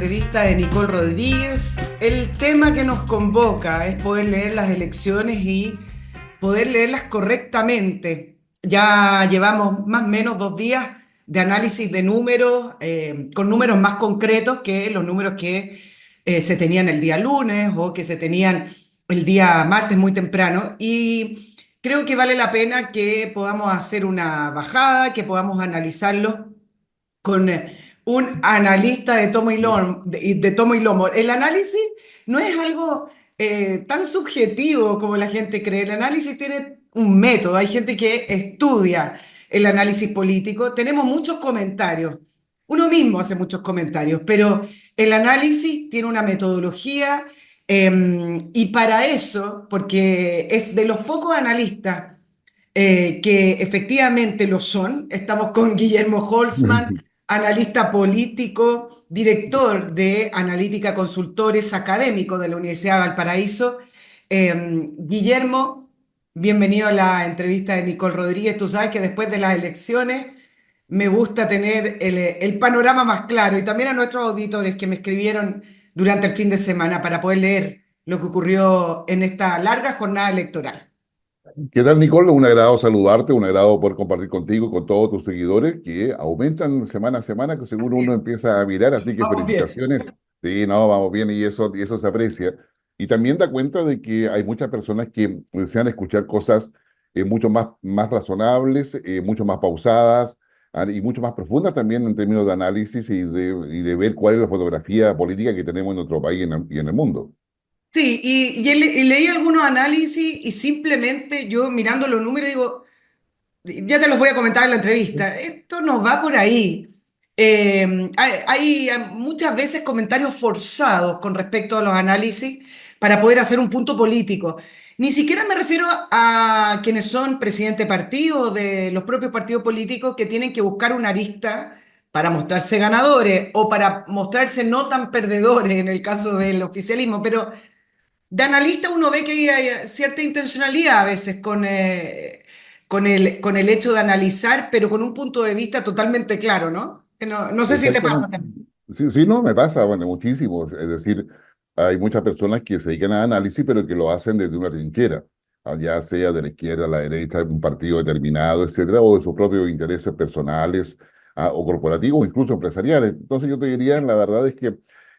entrevista de Nicole Rodríguez. El tema que nos convoca es poder leer las elecciones y poder leerlas correctamente. Ya llevamos más o menos 2 días de análisis de números, con números más concretos que los números que se tenían el día lunes o que se tenían el día martes muy temprano. Y creo que vale la pena que podamos hacer una bajada, que podamos analizarlo con un analista de tomo y lomo, de tomo y lomo. El análisis no es algo tan subjetivo como la gente cree. El análisis tiene un método. Hay gente que estudia el análisis político. Tenemos muchos comentarios. Uno mismo hace muchos comentarios, pero el análisis tiene una metodología y para eso, porque es de los pocos analistas que efectivamente lo son. Estamos con Guillermo Holzman, analista político, director de Analítica Consultores Académicos de la Universidad de Valparaíso. Guillermo, bienvenido a la entrevista de Nicole Rodríguez. Tú sabes que después de las elecciones me gusta tener el panorama más claro y también a nuestros auditores que me escribieron durante el fin de semana para poder leer lo que ocurrió en esta larga jornada electoral. ¿Qué tal, Nicole? Un agrado saludarte, un agrado poder compartir contigo y con todos tus seguidores que aumentan semana a semana, que según Así uno es, empieza a mirar, así que vamos bien. felicitaciones. Sí, no, vamos bien y eso se aprecia. Y también da cuenta de que hay muchas personas que desean escuchar cosas mucho más razonables, mucho más pausadas y mucho más profundas también en términos de análisis y de ver cuál es la fotografía política que tenemos en nuestro país y en el mundo. Sí, y leí algunos análisis y simplemente yo mirando los números digo, ya te los voy a comentar en la entrevista, esto no va por ahí. Hay muchas veces comentarios forzados con respecto a los análisis para poder hacer un punto político. Ni siquiera me refiero a quienes son presidente de partido, de los propios partidos políticos que tienen que buscar una arista para mostrarse ganadores o para mostrarse no tan perdedores en el caso del oficialismo, pero de analista uno ve que hay cierta intencionalidad a veces con el hecho de analizar, pero con un punto de vista totalmente claro, ¿no? Que no sé si te pasa Exactamente. también. Sí, sí, no, me pasa, bueno, muchísimo. Es decir, hay muchas personas que se dedican a análisis, pero que lo hacen desde una trinchera, ya sea de la izquierda a la derecha, de un partido determinado, etcétera, o de sus propios intereses personales, o corporativos, o incluso empresariales. Entonces, yo te diría, la verdad es que,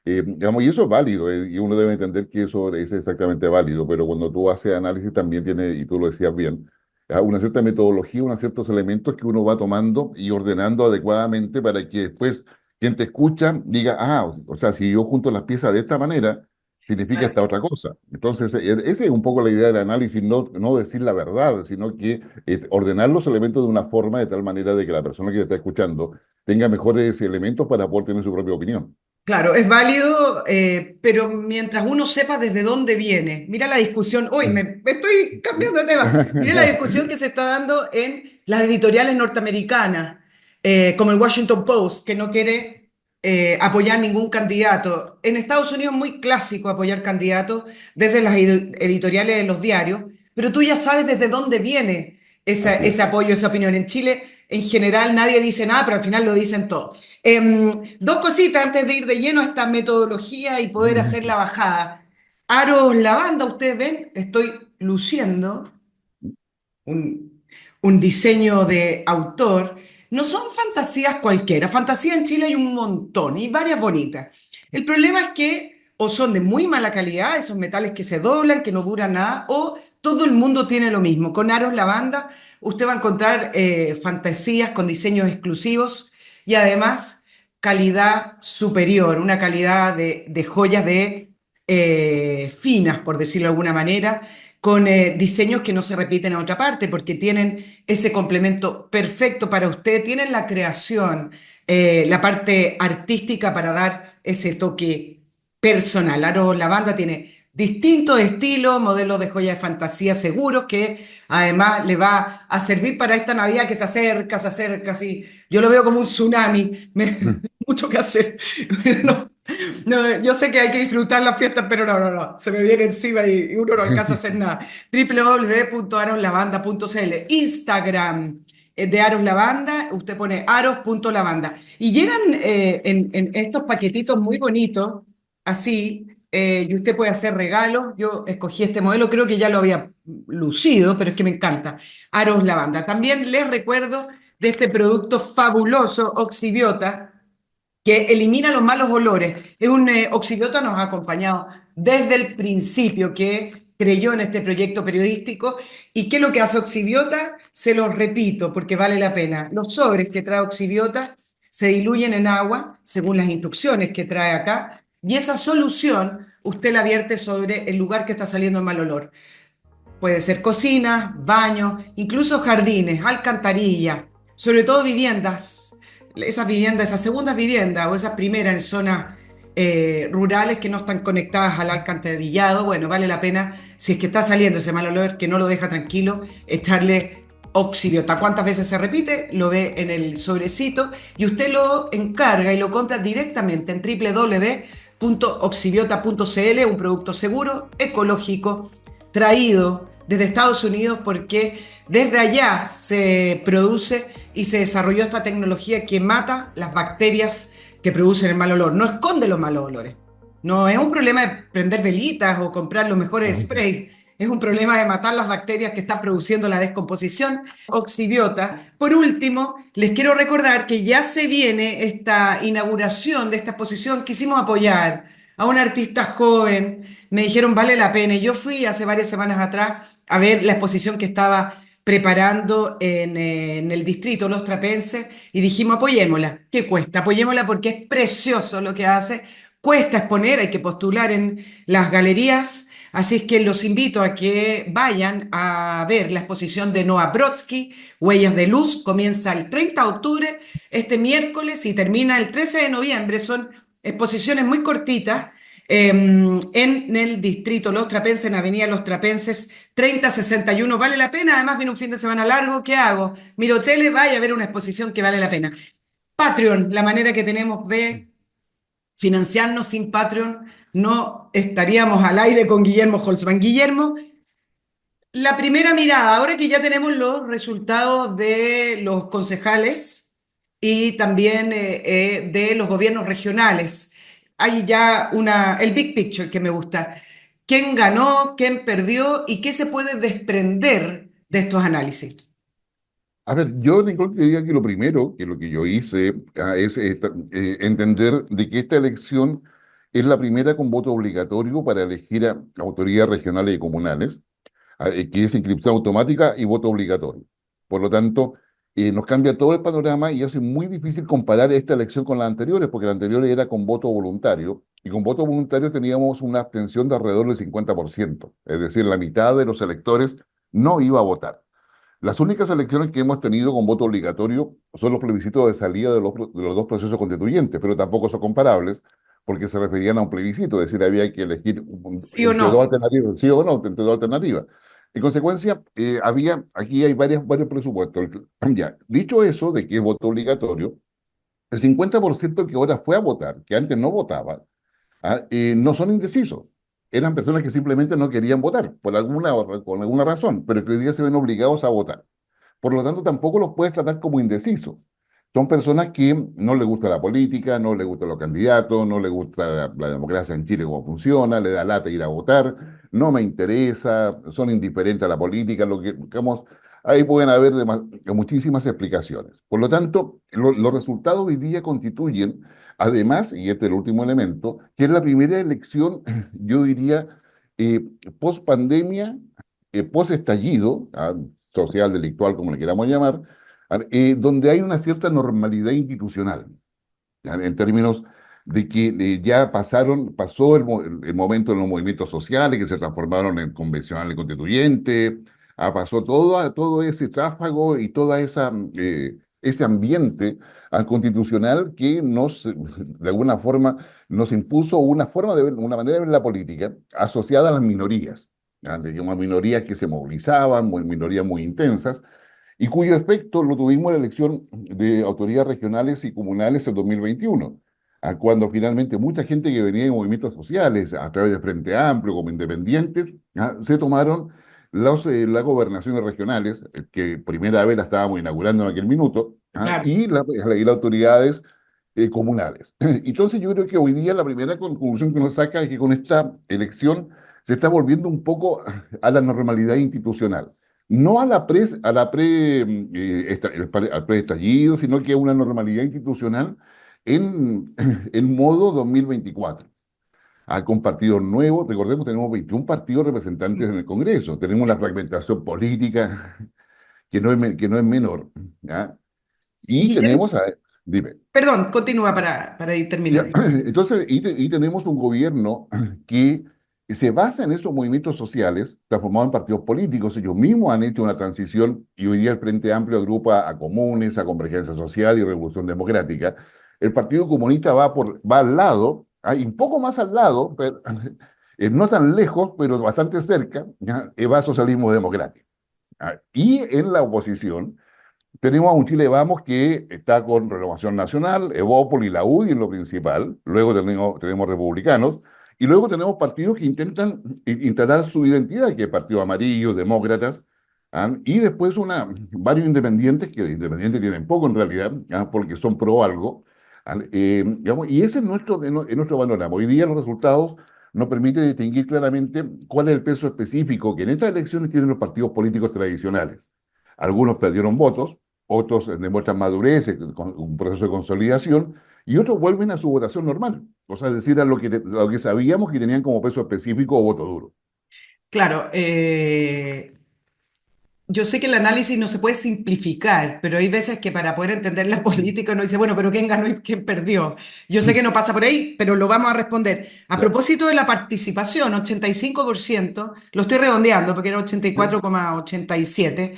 digamos, y eso es válido, y uno debe entender que eso es exactamente válido, pero cuando tú haces análisis también tiene, y tú lo decías bien, una cierta metodología, unos ciertos elementos que uno va tomando y ordenando adecuadamente para que después quien te escucha diga, o sea, si yo junto las piezas de esta manera, significa esta otra cosa. Entonces, esa es un poco la idea del análisis, no decir la verdad, sino que ordenar los elementos de una forma de tal manera de que la persona que te está escuchando tenga mejores elementos para poder tener su propia opinión. Claro, es válido, pero mientras uno sepa desde dónde viene. Mira la discusión, uy, me estoy cambiando de tema. Mira la discusión que se está dando en las editoriales norteamericanas, como el Washington Post, que no quiere apoyar ningún candidato. En Estados Unidos es muy clásico apoyar candidatos desde las editoriales de los diarios, pero tú ya sabes desde dónde viene Así ese es. apoyo, esa opinión. En Chile, en general, nadie dice nada, pero al final lo dicen todos. Dos cositas antes de ir de lleno a esta metodología y poder hacer la bajada. Aros Lavanda, ustedes ven, estoy luciendo un diseño de autor. No son fantasías cualquiera. Fantasía en Chile hay un montón y varias bonitas. El problema es que o son de muy mala calidad, esos metales que se doblan, que no duran nada, o todo el mundo tiene lo mismo. Con Aros Lavanda usted va a encontrar fantasías con diseños exclusivos y además calidad superior, una calidad de joyas de finas, por decirlo de alguna manera, con diseños que no se repiten en otra parte, porque tienen ese complemento perfecto para usted, tienen la creación, la parte artística para dar ese toque personal. Aro Lavanda tiene distintos estilos, modelos de joya de fantasía seguros, que además le va a servir para esta Navidad que se acerca, así. Yo lo veo como un tsunami, mucho que hacer. No, no, yo sé que hay que disfrutar las fiestas, pero no, se me viene encima y uno no alcanza a hacer nada. www.aronlavanda.cl, Instagram, de Aros Lavanda, usted pone aros.lavanda y llegan en estos paquetitos muy bonitos, así, y usted puede hacer regalos. Yo escogí este modelo, creo que ya lo había lucido, pero es que me encanta. Aros Lavanda. También les recuerdo de este producto fabuloso, Oxibiota, que elimina los malos olores. Es un Oxibiota nos ha acompañado desde el principio, que creyó en este proyecto periodístico. ¿Y qué es lo que hace Oxibiota? Se los repito porque vale la pena. Los sobres que trae Oxibiota se diluyen en agua, según las instrucciones que trae acá, y esa solución usted la vierte sobre el lugar que está saliendo el mal olor. Puede ser cocinas, baños, incluso jardines, alcantarillas, sobre todo viviendas, esas viviendas, esas segundas viviendas o esas primeras en zonas rurales que no están conectadas al alcantarillado. Bueno, vale la pena, si es que está saliendo ese mal olor que no lo deja tranquilo, echarle Oxibiota. ¿Cuántas veces se repite? Lo ve en el sobrecito y usted lo encarga y lo compra directamente en www.oxibiota.cl, un producto seguro, ecológico, traído desde Estados Unidos, porque desde allá se produce y se desarrolló esta tecnología que mata las bacterias que producen el mal olor. No esconde los malos olores. No es un problema de prender velitas o comprar los mejores sprays. Es un problema de matar las bacterias que están produciendo la descomposición. Oxibiota. Por último, les quiero recordar que ya se viene esta inauguración de esta exposición. Quisimos apoyar a un artista joven. Me dijeron vale la pena. Y yo fui hace varias semanas atrás a ver la exposición que estaba preparando en el distrito Los Trapenses y dijimos apoyémosla. ¿Qué cuesta? Apoyémosla porque es precioso lo que hace. Cuesta exponer, hay que postular en las galerías. Así es que los invito a que vayan a ver la exposición de Noah Brodsky, Huellas de Luz. Comienza el 30 de octubre, este miércoles, y termina el 13 de noviembre. Son exposiciones muy cortitas en el distrito Los Trapenses, en Avenida Los Trapenses 3061. Vale la pena, además viene un fin de semana largo. ¿Qué hago? Miro tele, vaya a ver una exposición que vale la pena. Patreon, la manera que tenemos de financiarnos. Sin Patreon no estaríamos al aire con Guillermo Holzman. Guillermo, la primera mirada, ahora que ya tenemos los resultados de los concejales y también de los gobiernos regionales, hay ya el big picture que me gusta. ¿Quién ganó? ¿Quién perdió? ¿Y qué se puede desprender de estos análisis? A ver, yo Nicole, te diría que lo primero, que lo que yo hice, es entender de que esta elección es la primera con voto obligatorio para elegir a autoridades regionales y comunales, que es inscripción automática y voto obligatorio. Por lo tanto, nos cambia todo el panorama y hace muy difícil comparar esta elección con las anteriores, porque la anterior era con voto voluntario, y con voto voluntario teníamos una abstención de alrededor del 50%, es decir, la mitad de los electores no iba a votar. Las únicas elecciones que hemos tenido con voto obligatorio son los plebiscitos de salida de los dos procesos constituyentes, pero tampoco son comparables porque se referían a un plebiscito, es decir, había que elegir ¿Sí o entre dos no? alternativas, sí o no, entre dos alternativas. En consecuencia, aquí hay varios presupuestos. Ya, dicho eso, de que es voto obligatorio, el 50% que ahora fue a votar, que antes no votaba, no son indecisos. Eran personas que simplemente no querían votar por alguna razón, pero que hoy día se ven obligados a votar. Por lo tanto, tampoco los puedes tratar como indecisos. Son personas que no les gusta la política, no les gustan los candidatos, no les gusta la democracia en Chile, cómo funciona, le da lata ir a votar, no me interesa, son indiferentes a la política, digamos, ahí pueden haber muchísimas explicaciones. Por lo tanto, los resultados hoy día constituyen, además, y este es el último elemento, que es la primera elección, yo diría, post pandemia, post estallido, social, delictual, como le queramos llamar, donde hay una cierta normalidad institucional, ¿ya? En términos de que pasó el momento de los movimientos sociales que se transformaron en convencionales constituyentes, pasó todo ese tráfago y ese ambiente constitucional que de alguna forma, nos impuso una manera de ver la política asociada a las minorías, ¿ya? Digamos, minorías que se movilizaban, minorías muy intensas, y cuyo efecto lo tuvimos en la elección de autoridades regionales y comunales en 2021, cuando finalmente mucha gente que venía de movimientos sociales, a través de Frente Amplio, como independientes, se tomaron las gobernaciones regionales, que primera vez la estábamos inaugurando en aquel minuto, ¿ah? Claro. Y las autoridades comunales. Entonces yo creo que hoy día la primera conclusión que uno saca es que con esta elección se está volviendo un poco a la normalidad institucional. No a la pre, al preestallido, sino que a una normalidad institucional en, en modo 2024. Con partidos nuevos, recordemos, tenemos 21 partidos representantes en el Congreso, tenemos una fragmentación política que no es menor, ¿ya? Y Guillermo, tenemos, dime, perdón, continúa para ir ya, terminando. entonces, y tenemos un gobierno que se basa en esos movimientos sociales transformados en partidos políticos. Ellos mismos han hecho una transición y hoy día el Frente Amplio agrupa a comunes, a Convergencia Social y Revolución Democrática. El Partido Comunista va al lado, hay un poco más al lado, pero, no tan lejos, pero bastante cerca, ¿ya? Va Socialismo Democrático. Y en la oposición tenemos a un Chile Vamos que está con Renovación Nacional, Evópoli, la UDI en lo principal, luego tenemos republicanos, y luego tenemos partidos que intentan instalar su identidad, que es Partido Amarillo, Demócratas, y después varios independientes, que de independientes tienen poco en realidad, porque son pro algo, digamos, y ese es nuestro panorama. Hoy día los resultados nos permiten distinguir claramente cuál es el peso específico que en estas elecciones tienen los partidos políticos tradicionales. Algunos perdieron votos, otros demuestran madurez, con un proceso de consolidación, y otros vuelven a su votación normal, o sea, es decir, lo que sabíamos que tenían como peso específico o voto duro. Claro, yo sé que el análisis no se puede simplificar, pero hay veces que para poder entender la política uno dice, bueno, pero ¿quién ganó y quién perdió? Yo sé que no pasa por ahí, pero lo vamos a responder. A Ya. propósito de la participación, 85%, lo estoy redondeando porque era Sí. 84,87,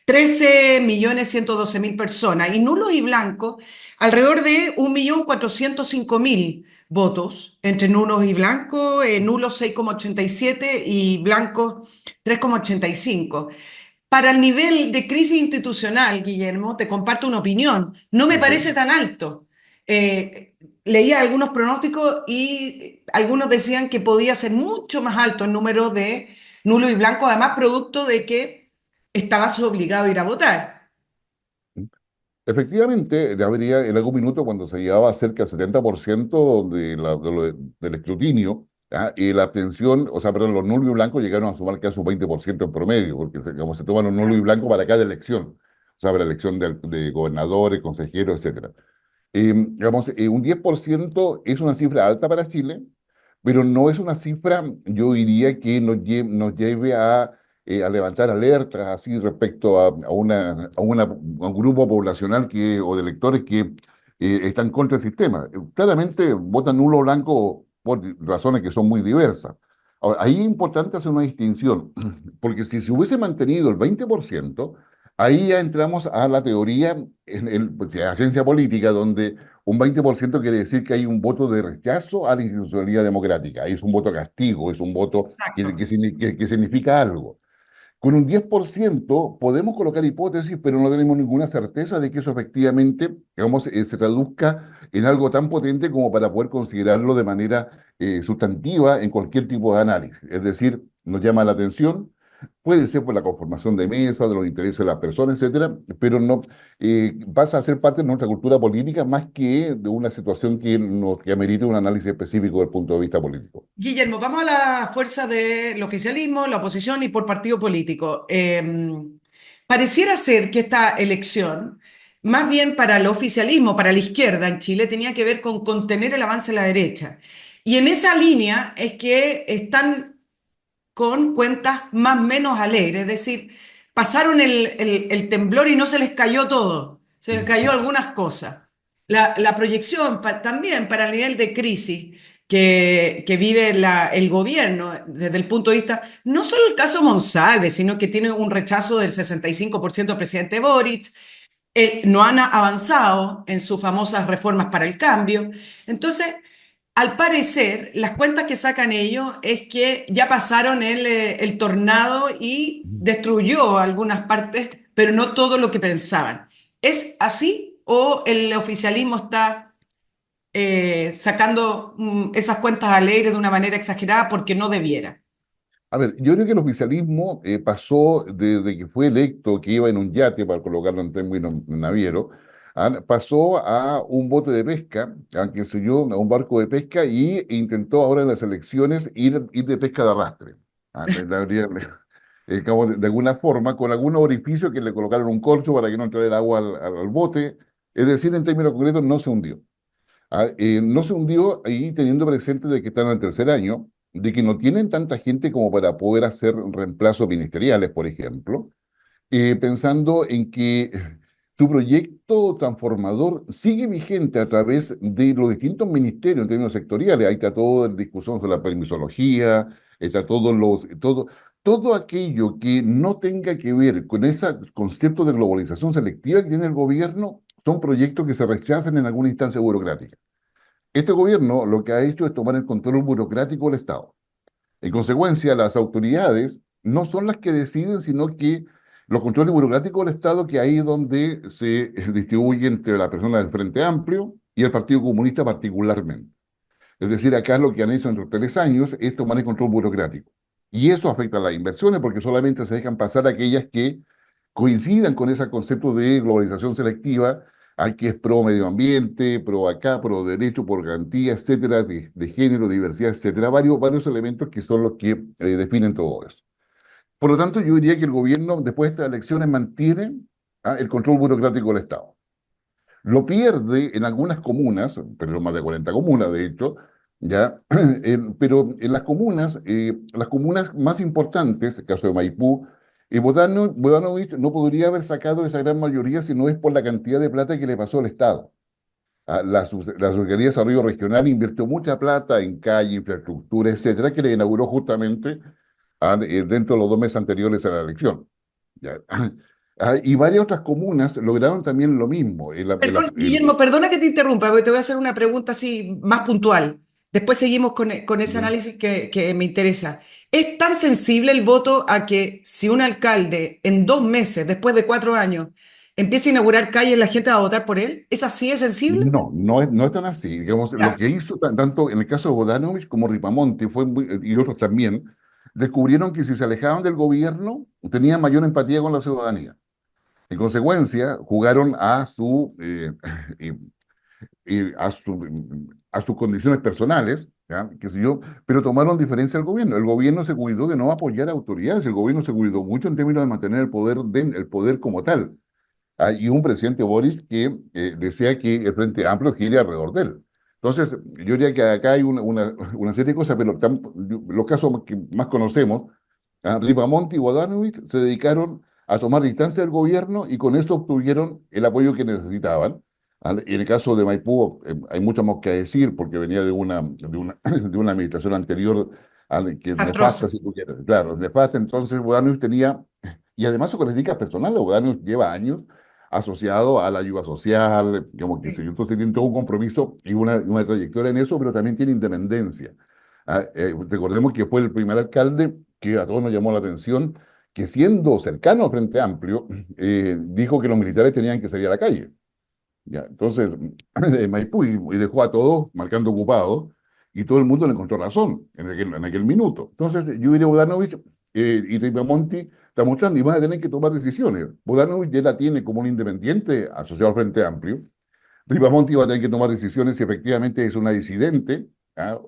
13.112.000 personas, y nulos y blancos, alrededor de 1.405.000 votos, entre nulos y blancos, nulos 6,87 y blancos 3,85. Para el nivel de crisis institucional, Guillermo, te comparto una opinión. No me Ok. parece tan alto. Leía algunos pronósticos y algunos decían que podía ser mucho más alto el número de nulos y blancos, además producto de que estabas obligado a ir a votar. Efectivamente, habría en algún minuto cuando se llegaba a cerca del 70% del escrutinio, y la abstención, o sea, perdón, los nulos y blancos llegaron a sumar casi un 20% en promedio, porque como se toman un nulo y blanco para cada elección, o sea, para la elección de gobernadores, consejeros, etcétera. Digamos, un 10% es una cifra alta para Chile, pero no es una cifra, yo diría, que nos lleve a levantar alertas así respecto a un grupo poblacional o de electores que están contra el sistema. Claramente votan nulo o blanco por razones que son muy diversas. Ahora, ahí es importante hacer una distinción, porque si se hubiese mantenido el 20%, ahí ya entramos a la teoría, pues, a la ciencia política, donde un 20% quiere decir que hay un voto de rechazo a la institucionalidad democrática. Es un voto castigo, es un voto Exacto. que significa algo. Con un 10% podemos colocar hipótesis, pero no tenemos ninguna certeza de que eso efectivamente, digamos, se traduzca en algo tan potente como para poder considerarlo de manera sustantiva en cualquier tipo de análisis. Es decir, nos llama la atención, puede ser por la conformación de mesa, de los intereses de las personas, etcétera, pero no pasa a ser parte de nuestra cultura política más que de una situación que amerite un análisis específico desde el punto de vista político. Guillermo, vamos a la fuerza del oficialismo, la oposición y por partido político. Pareciera ser que esta elección, más bien para el oficialismo, para la izquierda en Chile, tenía que ver con contener el avance de la derecha. Y en esa línea es que están con cuentas más o menos alegres, es decir, pasaron el temblor y no se les cayó todo, se les cayó algunas cosas. La proyección también para el nivel de crisis que vive el gobierno desde el punto de vista, no solo el caso Monsalve, sino que tiene un rechazo del 65% del presidente Boric, no han avanzado en sus famosas reformas para el cambio. Entonces, al parecer, las cuentas que sacan ellos es que ya pasaron el tornado y destruyó algunas partes, pero no todo lo que pensaban. ¿Es así o el oficialismo está sacando esas cuentas alegres de una manera exagerada porque no debiera? A ver, yo creo que el oficialismo pasó desde que fue electo, que iba en un yate, para colocarlo en términos navieros, pasó a un bote de pesca, que se yo, a un barco de pesca, y intentó ahora en las elecciones ir de pesca de arrastre. Como de alguna forma, con algún orificio que le colocaron un corcho para que no entrara el agua al bote. Es decir, en términos concretos, no se hundió. No se hundió ahí teniendo presente de que están en el tercer año, de que no tienen tanta gente como para poder hacer reemplazos ministeriales, por ejemplo, pensando en que su proyecto transformador sigue vigente a través de los distintos ministerios en términos sectoriales. Ahí está toda la discusión sobre la permisología, está todo aquello que no tenga que ver con ese concepto de globalización selectiva que tiene el gobierno, son proyectos que se rechazan en alguna instancia burocrática. Este gobierno lo que ha hecho es tomar el control burocrático del Estado. En consecuencia, las autoridades no son las que deciden, sino que los controles burocráticos del Estado, que ahí es donde se distribuye entre la persona del Frente Amplio y el Partido Comunista particularmente. Es decir, acá lo que han hecho en los 3 años es tomar el control burocrático. Y eso afecta a las inversiones porque solamente se dejan pasar aquellas que coincidan con ese concepto de globalización selectiva, al que es pro medio ambiente, pro acá, pro derecho, por garantía, etcétera, de género, diversidad, etcétera, varios elementos que son los que definen todo eso. Por lo tanto, yo diría que el gobierno, después de estas elecciones, mantiene el control burocrático del Estado. Lo pierde en algunas comunas, pero son más de 40 comunas, de hecho, ya, pero en las comunas más importantes, el caso de Maipú, Bodanovich no podría haber sacado esa gran mayoría si no es por la cantidad de plata que le pasó al Estado. La Secretaría de Desarrollo Regional invirtió mucha plata en calle, infraestructura, etcétera, que le inauguró justamente dentro de los 2 meses anteriores a la elección. ¿Ya? Y varias otras comunas lograron también lo mismo. Perdón, Guillermo, perdona que te interrumpa, porque te voy a hacer una pregunta así más puntual. Después seguimos con ese ¿Ya? análisis que me interesa. ¿Es tan sensible el voto a que si un alcalde en 2 meses, después de 4 años, empieza a inaugurar calles, la gente va a votar por él? ¿Es así de sensible? No, no es tan así. Digamos, lo Ya. que hizo tanto en el caso de Bodanovich como Ripamonti y otros también, descubrieron que si se alejaban del gobierno, tenían mayor empatía con la ciudadanía. En consecuencia, jugaron eh, a sus condiciones personales, ¿ya? Qué sé yo, pero tomaron diferencia al gobierno. El gobierno se cuidó de no apoyar a autoridades, el gobierno se cuidó mucho en términos de mantener el poder como tal. Y un presidente Boris que desea que el Frente Amplio gire alrededor de él. Entonces, yo diría que acá hay una serie de cosas, pero los casos que más conocemos, Ripamonti y Bodanovich se dedicaron a tomar distancia del gobierno y con eso obtuvieron el apoyo que necesitaban. Y en el caso de Maipú hay mucho más que decir porque venía de una administración anterior que Desastrosa. nefasta, si tú quieres. Claro, nefasta. Entonces, Bodanovich tenía, y además su característica personal, Bodanovich lleva años asociado a la ayuda social, como que se, Sí. entonces tiene todo un compromiso y una trayectoria en eso, pero también tiene independencia. Recordemos que fue el primer alcalde que a todos nos llamó la atención, que siendo cercano al Frente Amplio, dijo que los militares tenían que salir a la calle. ¿Ya? Entonces, Maipú y dejó a todos marcando ocupados y todo el mundo le encontró razón en aquel minuto. Entonces, yo diría Bodanovich y Ripamonti está mostrando y van a tener que tomar decisiones. Bodanovich ya la tiene como un independiente asociado al Frente Amplio. Ripamonti va a tener que tomar decisiones si efectivamente es una disidente,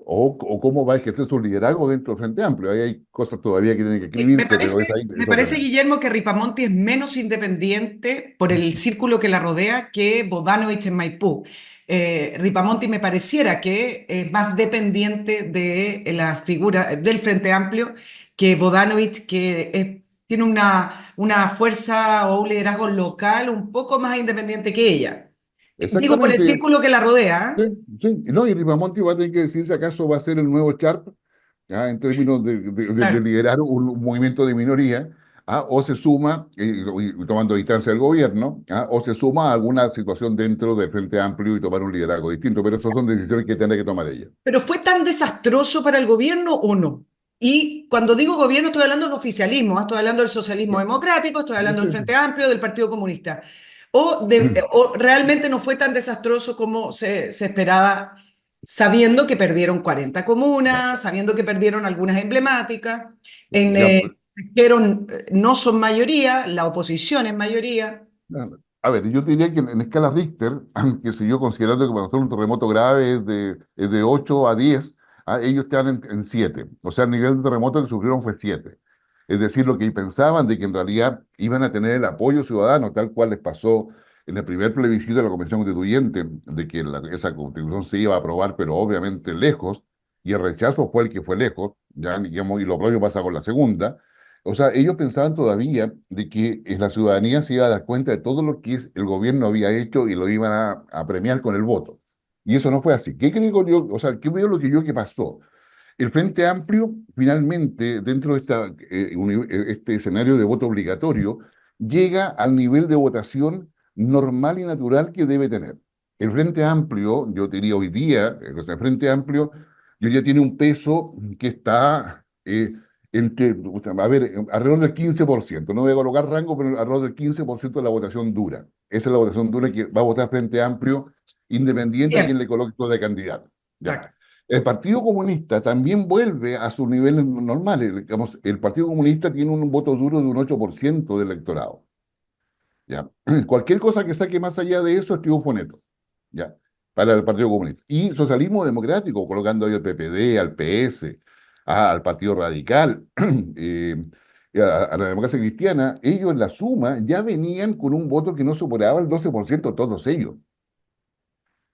o cómo va a ejercer su liderazgo dentro del Frente Amplio. Ahí hay cosas todavía que tienen que Me escribirse, pero parece, me eso parece, tenemos. Guillermo, que Ripamonti es menos independiente por el círculo que la rodea que Bodanovich en Maipú. Ripamonti me pareciera que es más dependiente de la figura del Frente Amplio que Bodanovich, que tiene una fuerza o un liderazgo local un poco más independiente que ella. Digo, por el Exactamente. círculo que la rodea. Sí, sí. No, y Ripamonti va a tener que decir si acaso va a ser el nuevo Sharp, en términos de Claro. liderar un movimiento de minoría, o se suma, y tomando distancia del gobierno, o se suma a alguna situación dentro del Frente Amplio y tomar un liderazgo distinto, pero esas son decisiones que tendrá que tomar ella. Pero ¿fue tan desastroso para el gobierno o no? Y cuando digo gobierno estoy hablando del oficialismo, estoy hablando del socialismo Sí, democrático, estoy sí, hablando del Frente sí. Amplio, del Partido Comunista. O realmente no fue tan desastroso como se esperaba sabiendo que perdieron 40 Ya, comunas, sabiendo que perdieron algunas emblemáticas, en ya, dijeron, no son mayoría, la oposición es mayoría. a ver, yo te diría que en escala Richter, que si yo considerando que para nosotros un terremoto grave es de 8 a 10, ellos están en 7. O sea, el nivel de terremoto que sufrieron fue 7. Es decir, lo que pensaban de que en realidad iban a tener el apoyo ciudadano, tal cual les pasó en el primer plebiscito de la Convención Constituyente, de que esa constitución se iba a aprobar, pero obviamente lejos, y el rechazo fue el que fue lejos, ya, digamos, y lo propio pasa con la segunda. O sea, ellos pensaban todavía de que la ciudadanía se iba a dar cuenta de todo lo que el gobierno había hecho y lo iban a premiar con el voto. Y eso no fue así. ¿Qué creo yo? O sea, ¿qué veo lo que yo que pasó? El Frente Amplio, finalmente, dentro de este escenario de voto obligatorio, llega al nivel de votación normal y natural que debe tener. El Frente Amplio, yo diría hoy día, o sea, el Frente Amplio, yo ya tiene un peso que está a ver, alrededor del 15%. No voy a colocar rango, pero alrededor del 15% de la votación dura. Esa es la votación dura que va a votar Frente Amplio, independiente a Bien, quien le coloque de candidato. ¿Ya? exacto. El Partido Comunista también vuelve a sus niveles normales. Digamos, el Partido Comunista tiene un voto duro de un 8% del electorado. ¿Ya? Cualquier cosa que saque más allá de eso es triunfo neto. ¿Ya? Para el Partido Comunista. Y socialismo democrático, colocando ahí al PPD, al PS, al Partido Radical, eh, a la democracia cristiana, ellos en la suma ya venían con un voto que no superaba el 12% todos ellos.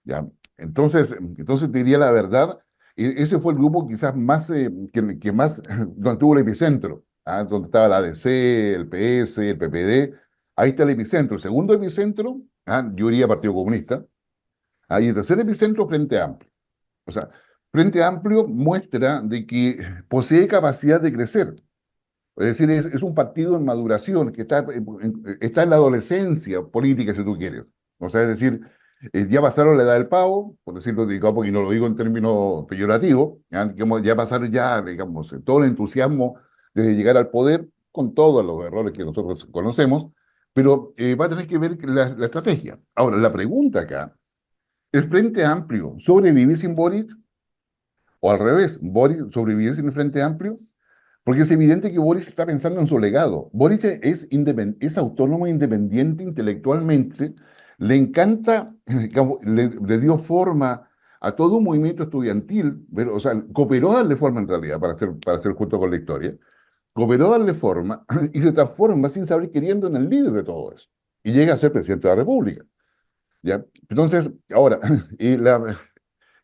¿Ya? Entonces te diría la verdad, ese fue el grupo quizás más, que más, donde tuvo el epicentro, donde estaba la ADC, el PS, el PPD, ahí está el epicentro. El segundo epicentro, yo diría Partido Comunista, y el tercer epicentro, Frente Amplio. O sea, Frente Amplio muestra de que posee capacidad de crecer. Es decir, es un partido en maduración, que está en la adolescencia política, si tú quieres. O sea, es decir, ya pasaron la edad del pavo, por decirlo, digamos, y no lo digo en términos peyorativos, ya, digamos, ya pasaron ya, digamos, todo el entusiasmo de llegar al poder, con todos los errores que nosotros conocemos, pero va a tener que ver la estrategia. Ahora, la pregunta acá, ¿el Frente Amplio sobrevive sin Boric? O al revés, ¿Boric sobrevive sin el Frente Amplio? Porque es evidente que Boris está pensando en su legado. Boris es autónomo e independiente intelectualmente, le encanta, digamos, le dio forma a todo un movimiento estudiantil, pero, o sea, cooperó a darle forma en realidad, para ser justo con la historia, cooperó a darle forma y se transforma sin saber queriendo en el líder de todo eso. Y llega a ser presidente de la República. ¿Ya? Entonces, ahora, y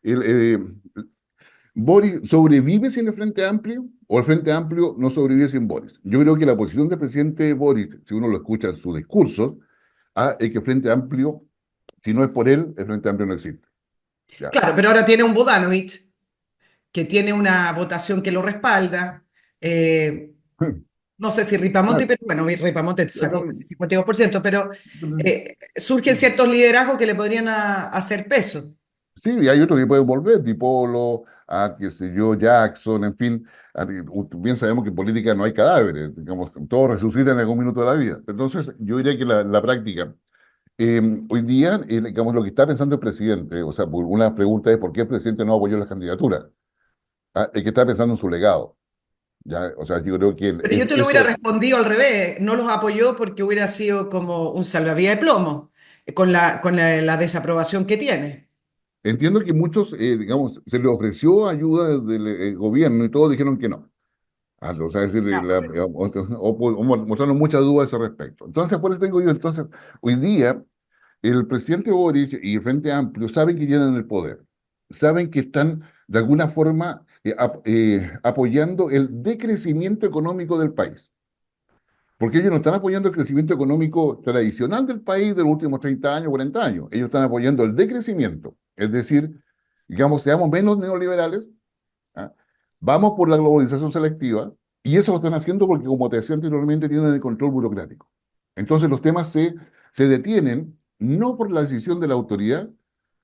el, ¿Boris sobrevive sin el Frente Amplio o el Frente Amplio no sobrevive sin Boris? Yo creo que la posición del presidente Boris, si uno lo escucha en sus discursos, es que el Frente Amplio, si no es por él, el Frente Amplio no existe. Ya. Claro, pero ahora tiene un Bodanovich que tiene una votación que lo respalda. Eh, no sé si Ripamonte, Claro. pero bueno, Ripamonte sacó No, casi 52%, pero surgen ciertos liderazgos que le podrían hacer peso. sí, y hay otros que pueden volver, Dipolo, qué sé yo, Jackson, en fin. Bien sabemos que en política no hay cadáveres, digamos, todos resucitan en algún minuto de la vida. Entonces, yo diría que la práctica, hoy día, digamos, lo que está pensando el presidente, o sea, una pregunta es por qué el presidente no apoyó las candidaturas. El que está pensando en su legado. ¿Ya? O sea, yo creo que Pero es yo te lo hubiera eso. respondido al revés, no los apoyó porque hubiera sido como un salvavidas de plomo con la desaprobación que tiene. Entiendo que muchos, digamos, se les ofreció ayuda desde el gobierno y todos dijeron que no. O sea, es decir, Ya, pues. mostraron muchas dudas a ese respecto. Entonces, por eso tengo yo, entonces, hoy día, el presidente Boric y el Frente Amplio saben que tienen el poder, saben que están, de alguna forma, apoyando el decrecimiento económico del país. Porque ellos no están apoyando el crecimiento económico tradicional del país de los últimos 30 años, 40 años. Ellos están apoyando el decrecimiento. Es decir, digamos, seamos menos neoliberales, ¿ah? Vamos por la globalización selectiva, y eso lo están haciendo porque, como te decía anteriormente, tienen el control burocrático. Entonces los temas se detienen no por la decisión de la autoridad,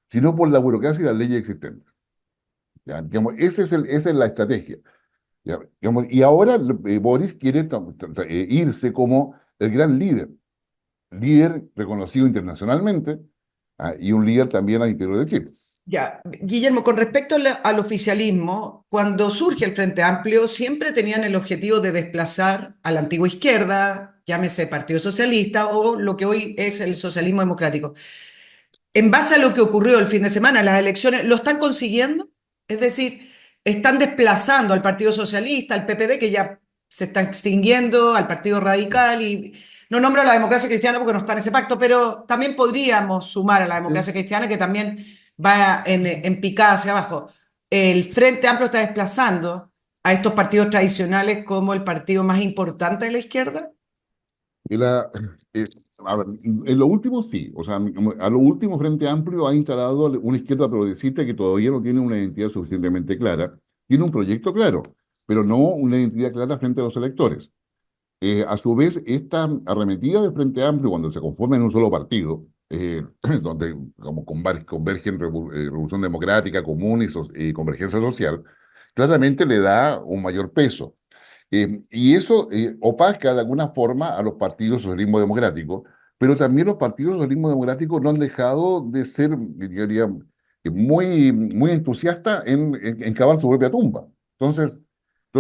sino por la burocracia y las leyes existentes. ¿Ya? Digamos, esa es la estrategia. ¿Ya? Digamos, y ahora Boris quiere irse como el gran líder, líder reconocido internacionalmente, y un líder también al interior de Chile. Ya, Guillermo, con respecto al oficialismo, cuando surge el Frente Amplio, siempre tenían el objetivo de desplazar a la antigua izquierda, llámese Partido Socialista o lo que hoy es el socialismo democrático. En base a lo que ocurrió el fin de semana, las elecciones, ¿lo están consiguiendo? Es decir, están desplazando al Partido Socialista, al PPD, que ya se está extinguiendo, al Partido Radical, y no nombro a la democracia cristiana porque no está en ese pacto, pero también podríamos sumar a la Sí. democracia cristiana, que también va en picada hacia abajo. El Frente Amplio está desplazando a estos partidos tradicionales como el partido más importante de la izquierda. Y eh, a ver, en lo último sí, o sea, a lo último Frente Amplio ha instalado una izquierda progresista que todavía no tiene una identidad suficientemente clara, tiene un proyecto claro, pero no una identidad clara frente a los electores. A su vez, esta arremetida de Frente Amplio, cuando se conforma en un solo partido, donde como convergen Revolución Democrática, Común y Convergencia Social, claramente le da un mayor peso. Y eso opaca de alguna forma a los partidos socialismo democrático, pero también los partidos socialismo democrático no han dejado de ser, yo diría, muy entusiastas en cavar su propia tumba. Entonces,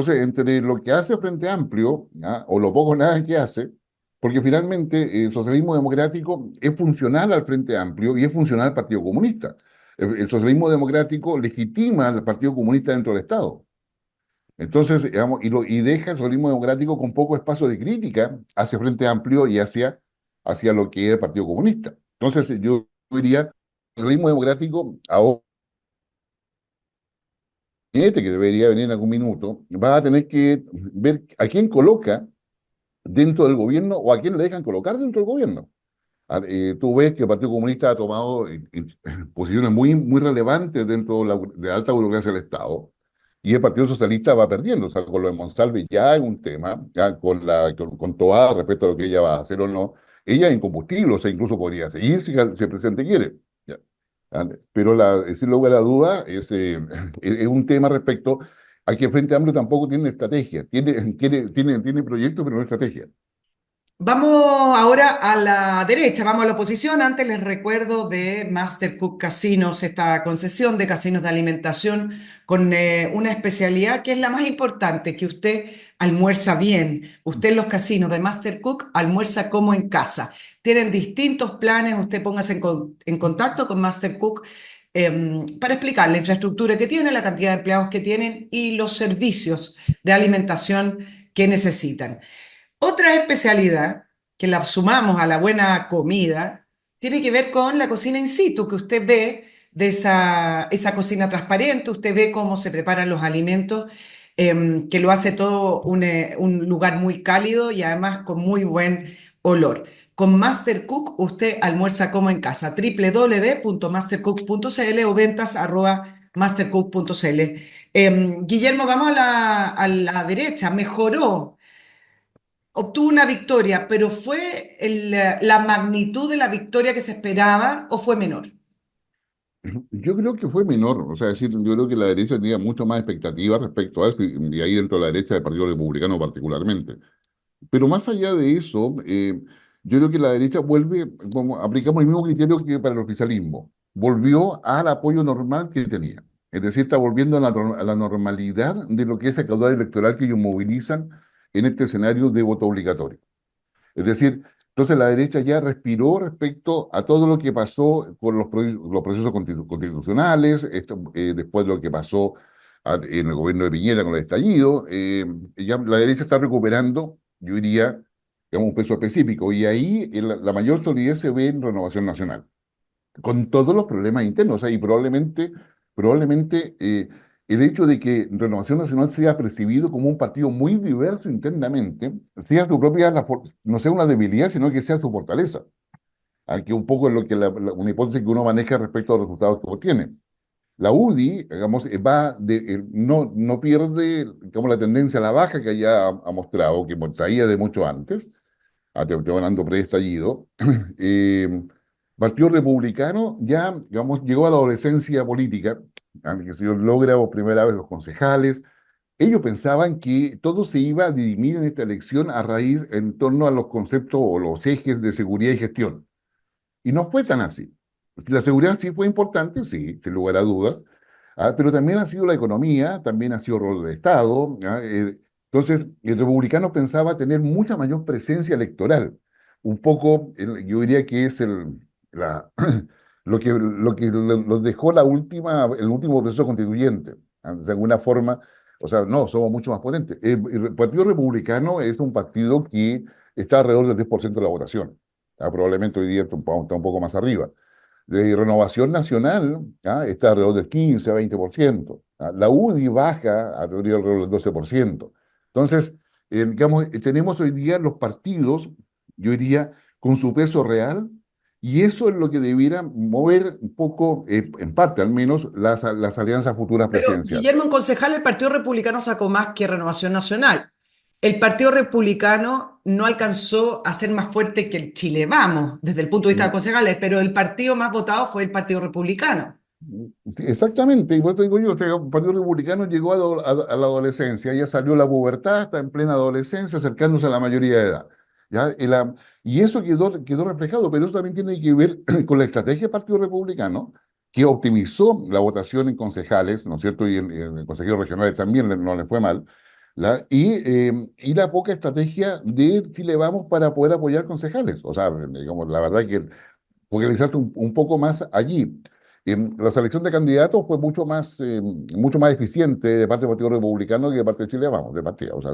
entre lo que hace Frente Amplio, ¿ah? O lo poco o nada que hace, porque finalmente el socialismo democrático es funcional al Frente Amplio y es funcional al Partido Comunista. El socialismo democrático legitima al Partido Comunista dentro del Estado. Entonces, digamos, y deja el socialismo democrático con poco espacio de crítica hacia Frente Amplio y hacia lo que era el Partido Comunista. Entonces, yo diría, el socialismo democrático ahora, que debería venir en algún minuto, va a tener que ver a quién coloca dentro del gobierno o a quién le dejan colocar dentro del gobierno. Tú ves que el Partido Comunista ha tomado posiciones muy relevantes dentro de la alta burocracia del Estado y el Partido Socialista va perdiendo. O sea, con lo de Monsalve ya es un tema, ya con Toá respecto a lo que ella va a hacer o no. Ella es incombustible, o sea, incluso podría seguir si el presidente quiere. Ya. Pero sin lugar a duda es un tema respecto a que el Frente Amplio tampoco tiene estrategia. Tiene proyectos, pero no estrategia. Vamos ahora a la derecha, vamos a la oposición. Antes les recuerdo de Master Cook Casinos, esta concesión de casinos de alimentación con una especialidad que es la más importante, que usted almuerza bien. Usted en los casinos de Master Cook almuerza como en casa. Tienen distintos planes, usted póngase en contacto con Master Cook para explicar la infraestructura que tiene, la cantidad de empleados que tienen y los servicios de alimentación que necesitan. Otra especialidad que la sumamos a la buena comida tiene que ver con la cocina in situ, que usted ve de esa cocina transparente, usted ve cómo se preparan los alimentos, que lo hace todo un lugar muy cálido y además con muy buen olor. Con Master Cook usted almuerza como en casa, www.mastercook.cl o ventas@mastercook.cl. Guillermo, vamos a la derecha, mejoró, obtuvo una victoria, pero ¿fue la magnitud de la victoria que se esperaba o fue menor? Yo creo que fue menor, o sea, es decir, yo creo que la derecha tenía mucho más expectativas respecto a eso, y ahí dentro de la derecha del Partido Republicano particularmente. Pero más allá de eso, yo creo que la derecha vuelve, como aplicamos el mismo criterio que para el oficialismo, volvió al apoyo normal que tenía. Es decir, está volviendo a la normalidad de lo que es el caudal electoral que ellos movilizan en este escenario de voto obligatorio. Es decir, entonces la derecha ya respiró respecto a todo lo que pasó con los procesos constitucionales, después de lo que pasó en el gobierno de Piñera con el estallido. Ya la derecha está recuperando, yo diría, digamos, un peso específico. Y ahí la mayor solidez se ve en Renovación Nacional con todos los problemas internos. O sea, y probablemente el hecho de que Renovación Nacional sea percibido como un partido muy diverso internamente, sea su propia, no sea una debilidad, sino que sea su fortaleza. Aquí un poco es lo que una hipótesis que uno maneja respecto a los resultados que obtiene. La UDI, digamos, no pierde, digamos, la tendencia a la baja que ya ha mostrado, que traía de mucho antes, te hablando preestallido. Partido Republicano ya, digamos, llegó a la adolescencia política, que se logra por primera vez los concejales. Ellos pensaban que todo se iba a dirimir en esta elección a raíz en torno a los conceptos o los ejes de seguridad y gestión. Y no fue tan así. La seguridad sí fue importante, sí, sin lugar a dudas, pero también ha sido la economía, también ha sido el rol del Estado. Entonces, el republicano pensaba tener mucha mayor presencia electoral. Un poco, yo diría que es la, lo dejó el último proceso constituyente. De alguna forma, o sea, no, somos mucho más potentes. El Partido Republicano es un partido que está alrededor del 10% de la votación. Probablemente hoy día está un poco más arriba. De Renovación Nacional, está alrededor del 15 a 20%. La UDI baja alrededor del 12%. Entonces, digamos, tenemos hoy día los partidos, yo diría, con su peso real, y eso es lo que debiera mover un poco, en parte al menos, las alianzas futuras Pero, presidenciales. Guillermo, en concejal, el Partido Republicano sacó más que Renovación Nacional. El Partido Republicano no alcanzó a ser más fuerte que el Chile Vamos, desde el punto de vista de concejales, pero el partido más votado fue el Partido Republicano. Sí, exactamente, y por eso digo yo, o sea, el Partido Republicano llegó a la adolescencia, ya salió la pubertad, está en plena adolescencia, acercándose a la mayoría de edad. ¿Ya? Y eso quedó reflejado, pero eso también tiene que ver con la estrategia del Partido Republicano, que optimizó la votación en concejales, ¿no es cierto? Y en consejeros regionales también no le fue mal, y la poca estrategia de Chile Vamos para poder apoyar concejales. O sea, digamos, la verdad que focalizarse un poco más allí. La selección de candidatos fue mucho más eficiente de parte del Partido Republicano que de parte de Chile Vamos, de partida. O sea,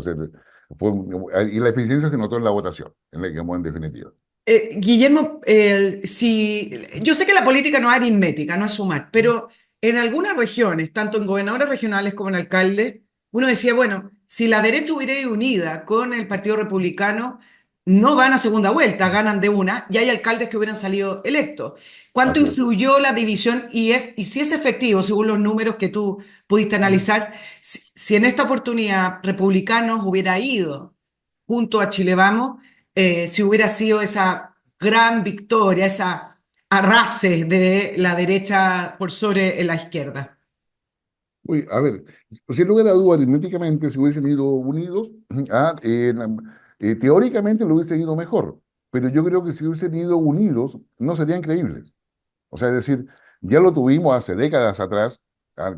y la eficiencia se notó en la votación, en definitiva. Guillermo, si, yo sé que la política no es aritmética, no es sumar, pero en algunas regiones, tanto en gobernadores regionales como en alcaldes, uno decía, bueno, si la derecha hubiera ido unida con el Partido Republicano, no van a segunda vuelta, ganan de una, y hay alcaldes que hubieran salido electos. ¿Cuánto Así es. influyó la división y si es efectivo, según los números que tú pudiste analizar, si en esta oportunidad republicanos hubiera ido junto a Chile Vamos? Si hubiera sido esa gran victoria, esa arrase de la derecha por sobre la izquierda. Uy, a ver, sin lugar a dudas, aritméticamente, si hubiesen ido unidos, teóricamente lo hubiesen ido mejor, pero yo creo que si hubiesen ido unidos, no serían creíbles. O sea, es decir, ya lo tuvimos hace décadas atrás,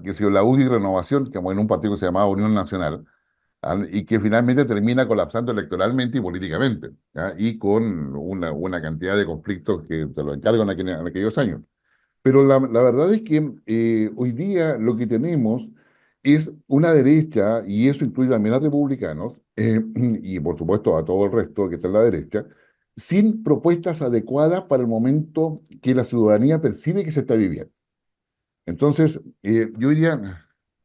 que si la UDI Renovación, como en un partido que se llamaba Unión Nacional, y que finalmente termina colapsando electoralmente y políticamente, y con una cantidad de conflictos que te lo encargo en aquellos años. Pero la verdad es que hoy día lo que tenemos es una derecha, y eso incluye también a republicanos, y por supuesto a todo el resto que está en la derecha, sin propuestas adecuadas para el momento que la ciudadanía percibe que se está viviendo. Entonces, yo diría,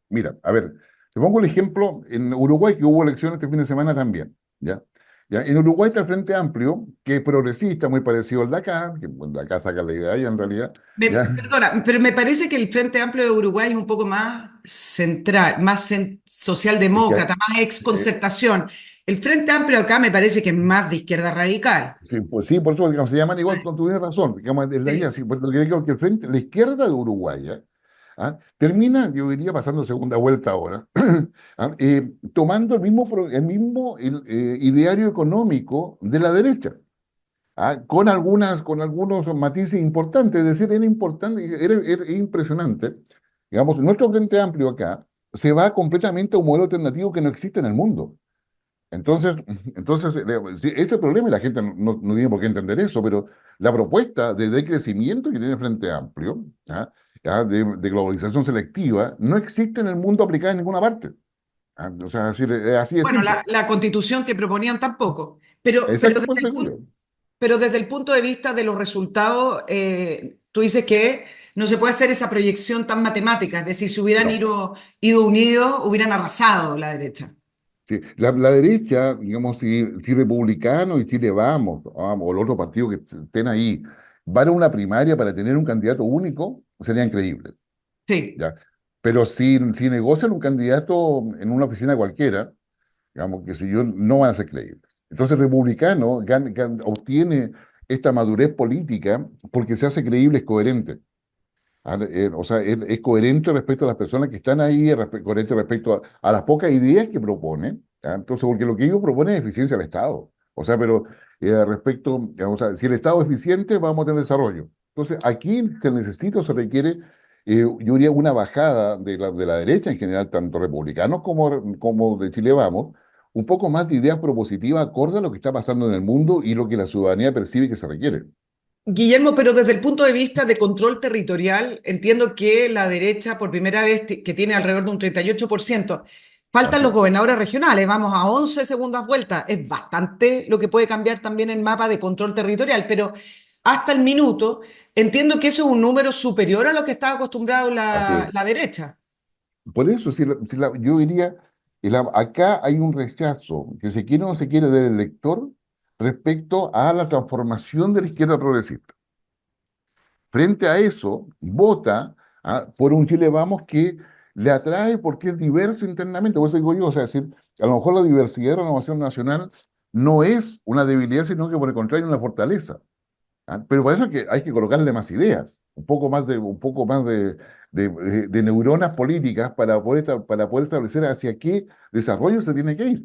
mira, a ver, te pongo el ejemplo en Uruguay, que hubo elecciones este fin de semana también, ¿ya? ¿Ya? En Uruguay está el Frente Amplio, que es progresista, muy parecido al de acá, que bueno, de acá saca la idea ahí en realidad, ¿ya? Perdona, pero me parece que el Frente Amplio de Uruguay es un poco más central, más Es que, socialdemócrata, más eh, exconcertación. El Frente Amplio acá me parece que es más de izquierda radical. sí, pues sí, por eso digamos, se llaman igual, tú tienes razón, digamos, es la idea, Sí. sí, pues lo que digo que la izquierda de Uruguay, termina, yo diría, pasando segunda vuelta ahora, tomando el ideario económico de la derecha. Con algunos matices importantes, es decir, era importante, era impresionante. Digamos, nuestro Frente Amplio acá se va completamente a un modelo alternativo que no existe en el mundo. Entonces, sí, ese es el problema y la gente no tiene por qué entender eso, pero la propuesta de decrecimiento que tiene el Frente Amplio, de globalización selectiva, no existe en el mundo aplicada en ninguna parte. O sea, es así de Bueno, simple. la constitución que proponían tampoco, pero, Exacto, por eso digo yo. pero desde el punto de vista de los resultados, tú dices que no se puede hacer esa proyección tan matemática, es decir, si hubieran No. ido unidos, hubieran arrasado la derecha. Sí, la derecha, digamos, si Republicano y Chile Vamos, o los otros partidos que estén ahí, van a una primaria para tener un candidato único, serían creíbles, Sí. ¿ya? Pero si negocian un candidato en una oficina cualquiera, digamos, que si yo, no van a ser creíbles. Entonces, Republicano obtiene esta madurez política porque se hace creíble, es coherente. O sea, es coherente respecto a las personas que están ahí, es coherente respecto a las pocas ideas que propone. ¿Ya? Entonces, porque lo que ellos proponen es eficiencia del Estado. O sea, pero respecto, o sea, si el Estado es eficiente, vamos a tener desarrollo. Entonces, aquí se necesita o se requiere, yo diría, una bajada de la derecha en general, tanto republicanos como de Chile Vamos, un poco más de ideas propositivas acorde a lo que está pasando en el mundo y lo que la ciudadanía percibe que se requiere. Guillermo, pero desde el punto de vista de control territorial, entiendo que la derecha, por primera vez, que tiene alrededor de un 38%, faltan Así los es. gobernadores regionales, vamos a 11 segundas vueltas, es bastante lo que puede cambiar también el mapa de control territorial, pero hasta el minuto entiendo que eso es un número superior a lo que estaba acostumbrado Así es. la derecha. Por eso, yo diría, acá hay un rechazo, que se quiere o no se quiere, del elector respecto a la transformación de la izquierda progresista. Frente a eso, vota por un Chile Vamos que le atrae porque es diverso internamente. Por eso digo yo, o sea, es decir, a lo mejor la diversidad de renovación nacional no es una debilidad, sino que por el contrario es una fortaleza. Pero para eso hay que colocarle más ideas, un poco más de neuronas políticas para poder establecer hacia qué desarrollo se tiene que ir.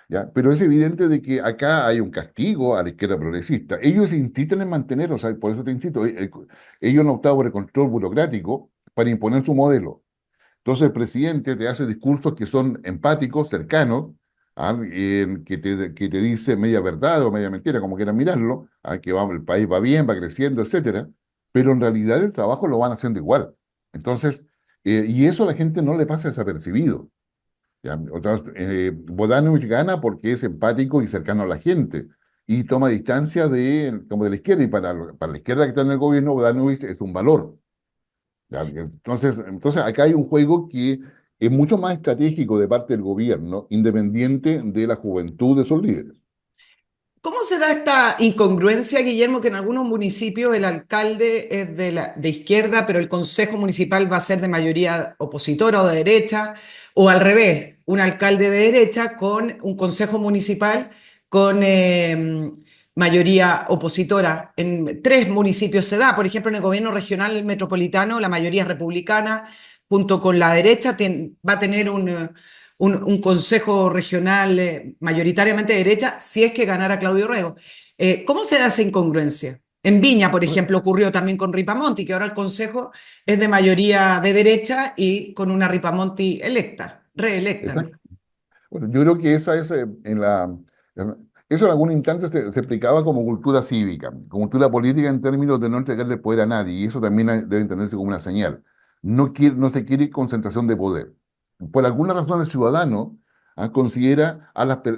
¿Ya? Pero es evidente de que acá hay un castigo a la izquierda progresista. Ellos insisten en mantener, o sea, por eso te insisto, ellos han optado por el control burocrático para imponer su modelo. Entonces el presidente te hace discursos que son empáticos, cercanos, que te dice media verdad o media mentira, como quieran mirarlo, el país va bien, va creciendo, etcétera, pero en realidad el trabajo lo van haciendo igual. Entonces, y eso a la gente no le pasa desapercibido. ¿Ya? Bodanovich gana porque es empático y cercano a la gente y toma distancia como de la izquierda, y para la izquierda que está en el gobierno, Bodanovich es un valor. ¿Ya? Entonces acá hay un juego que es mucho más estratégico de parte del gobierno, independiente de la juventud de sus líderes. ¿Cómo se da esta incongruencia, Guillermo, que en algunos municipios el alcalde es de izquierda, pero el consejo municipal va a ser de mayoría opositora o de derecha, o al revés, un alcalde de derecha con un consejo municipal con mayoría opositora? En tres municipios se da, por ejemplo, en el gobierno regional metropolitano la mayoría es republicana, junto con la derecha va a tener un consejo regional mayoritariamente de derecha si es que ganara Claudio Rego. ¿Cómo se da esa incongruencia? En Viña, por ejemplo, ocurrió también con Ripamonti, que ahora el consejo es de mayoría de derecha y con una Ripamonti electa, reelecta. Exacto. Bueno, yo creo que esa es eso en algún instante se explicaba como cultura cívica, como cultura política en términos de no entregarle poder a nadie, y eso también debe entenderse como una señal. No se quiere concentración de poder. Por alguna razón el ciudadano considera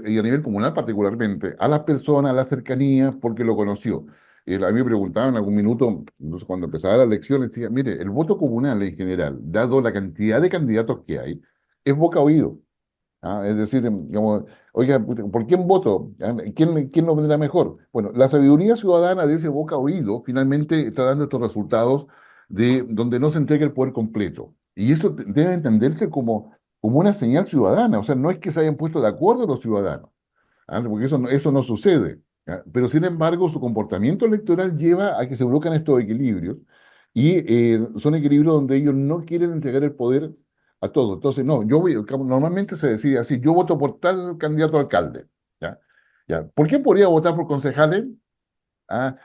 y a nivel comunal particularmente, a las personas, a las cercanías, porque lo conoció. A mí me preguntaban en algún minuto, incluso cuando empezaba la elección, decía, mire, el voto comunal en general, dado la cantidad de candidatos que hay, es boca oído. Es decir, como, oiga, ¿por quién voto? ¿Quién lo vendrá mejor? Bueno, la sabiduría ciudadana de ese boca a oído finalmente está dando estos resultados de donde no se entrega el poder completo. Y eso debe entenderse como una señal ciudadana. O sea, no es que se hayan puesto de acuerdo los ciudadanos, porque eso no sucede. Pero sin embargo, su comportamiento electoral lleva a que se bloqueen estos equilibrios y son equilibrios donde ellos no quieren entregar el poder a todos. Entonces, no, normalmente se decide así, yo voto por tal candidato a alcalde. ¿Ya? ¿Ya? ¿Por qué podría votar por concejales?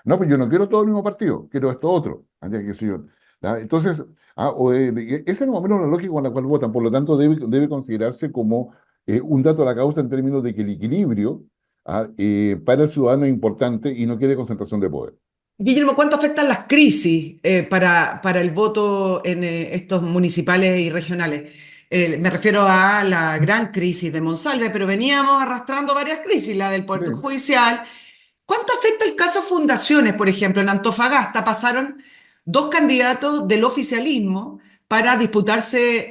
No, pues yo no quiero todo el mismo partido, quiero esto otro. Ya, qué sé yo. ¿Ya? Entonces, esa es más o menos la lógica con la cual votan, por lo tanto debe considerarse como un dato a la causa en términos de que el equilibrio para el ciudadano es importante y no quiere concentración de poder. Guillermo, ¿cuánto afectan las crisis para el voto en estos municipales y regionales? Me refiero a la gran crisis de Monsalve, pero veníamos arrastrando varias crisis, la del Poder Sí, Judicial. ¿Cuánto afecta el caso Fundaciones, por ejemplo? En Antofagasta pasaron dos candidatos del oficialismo para disputarse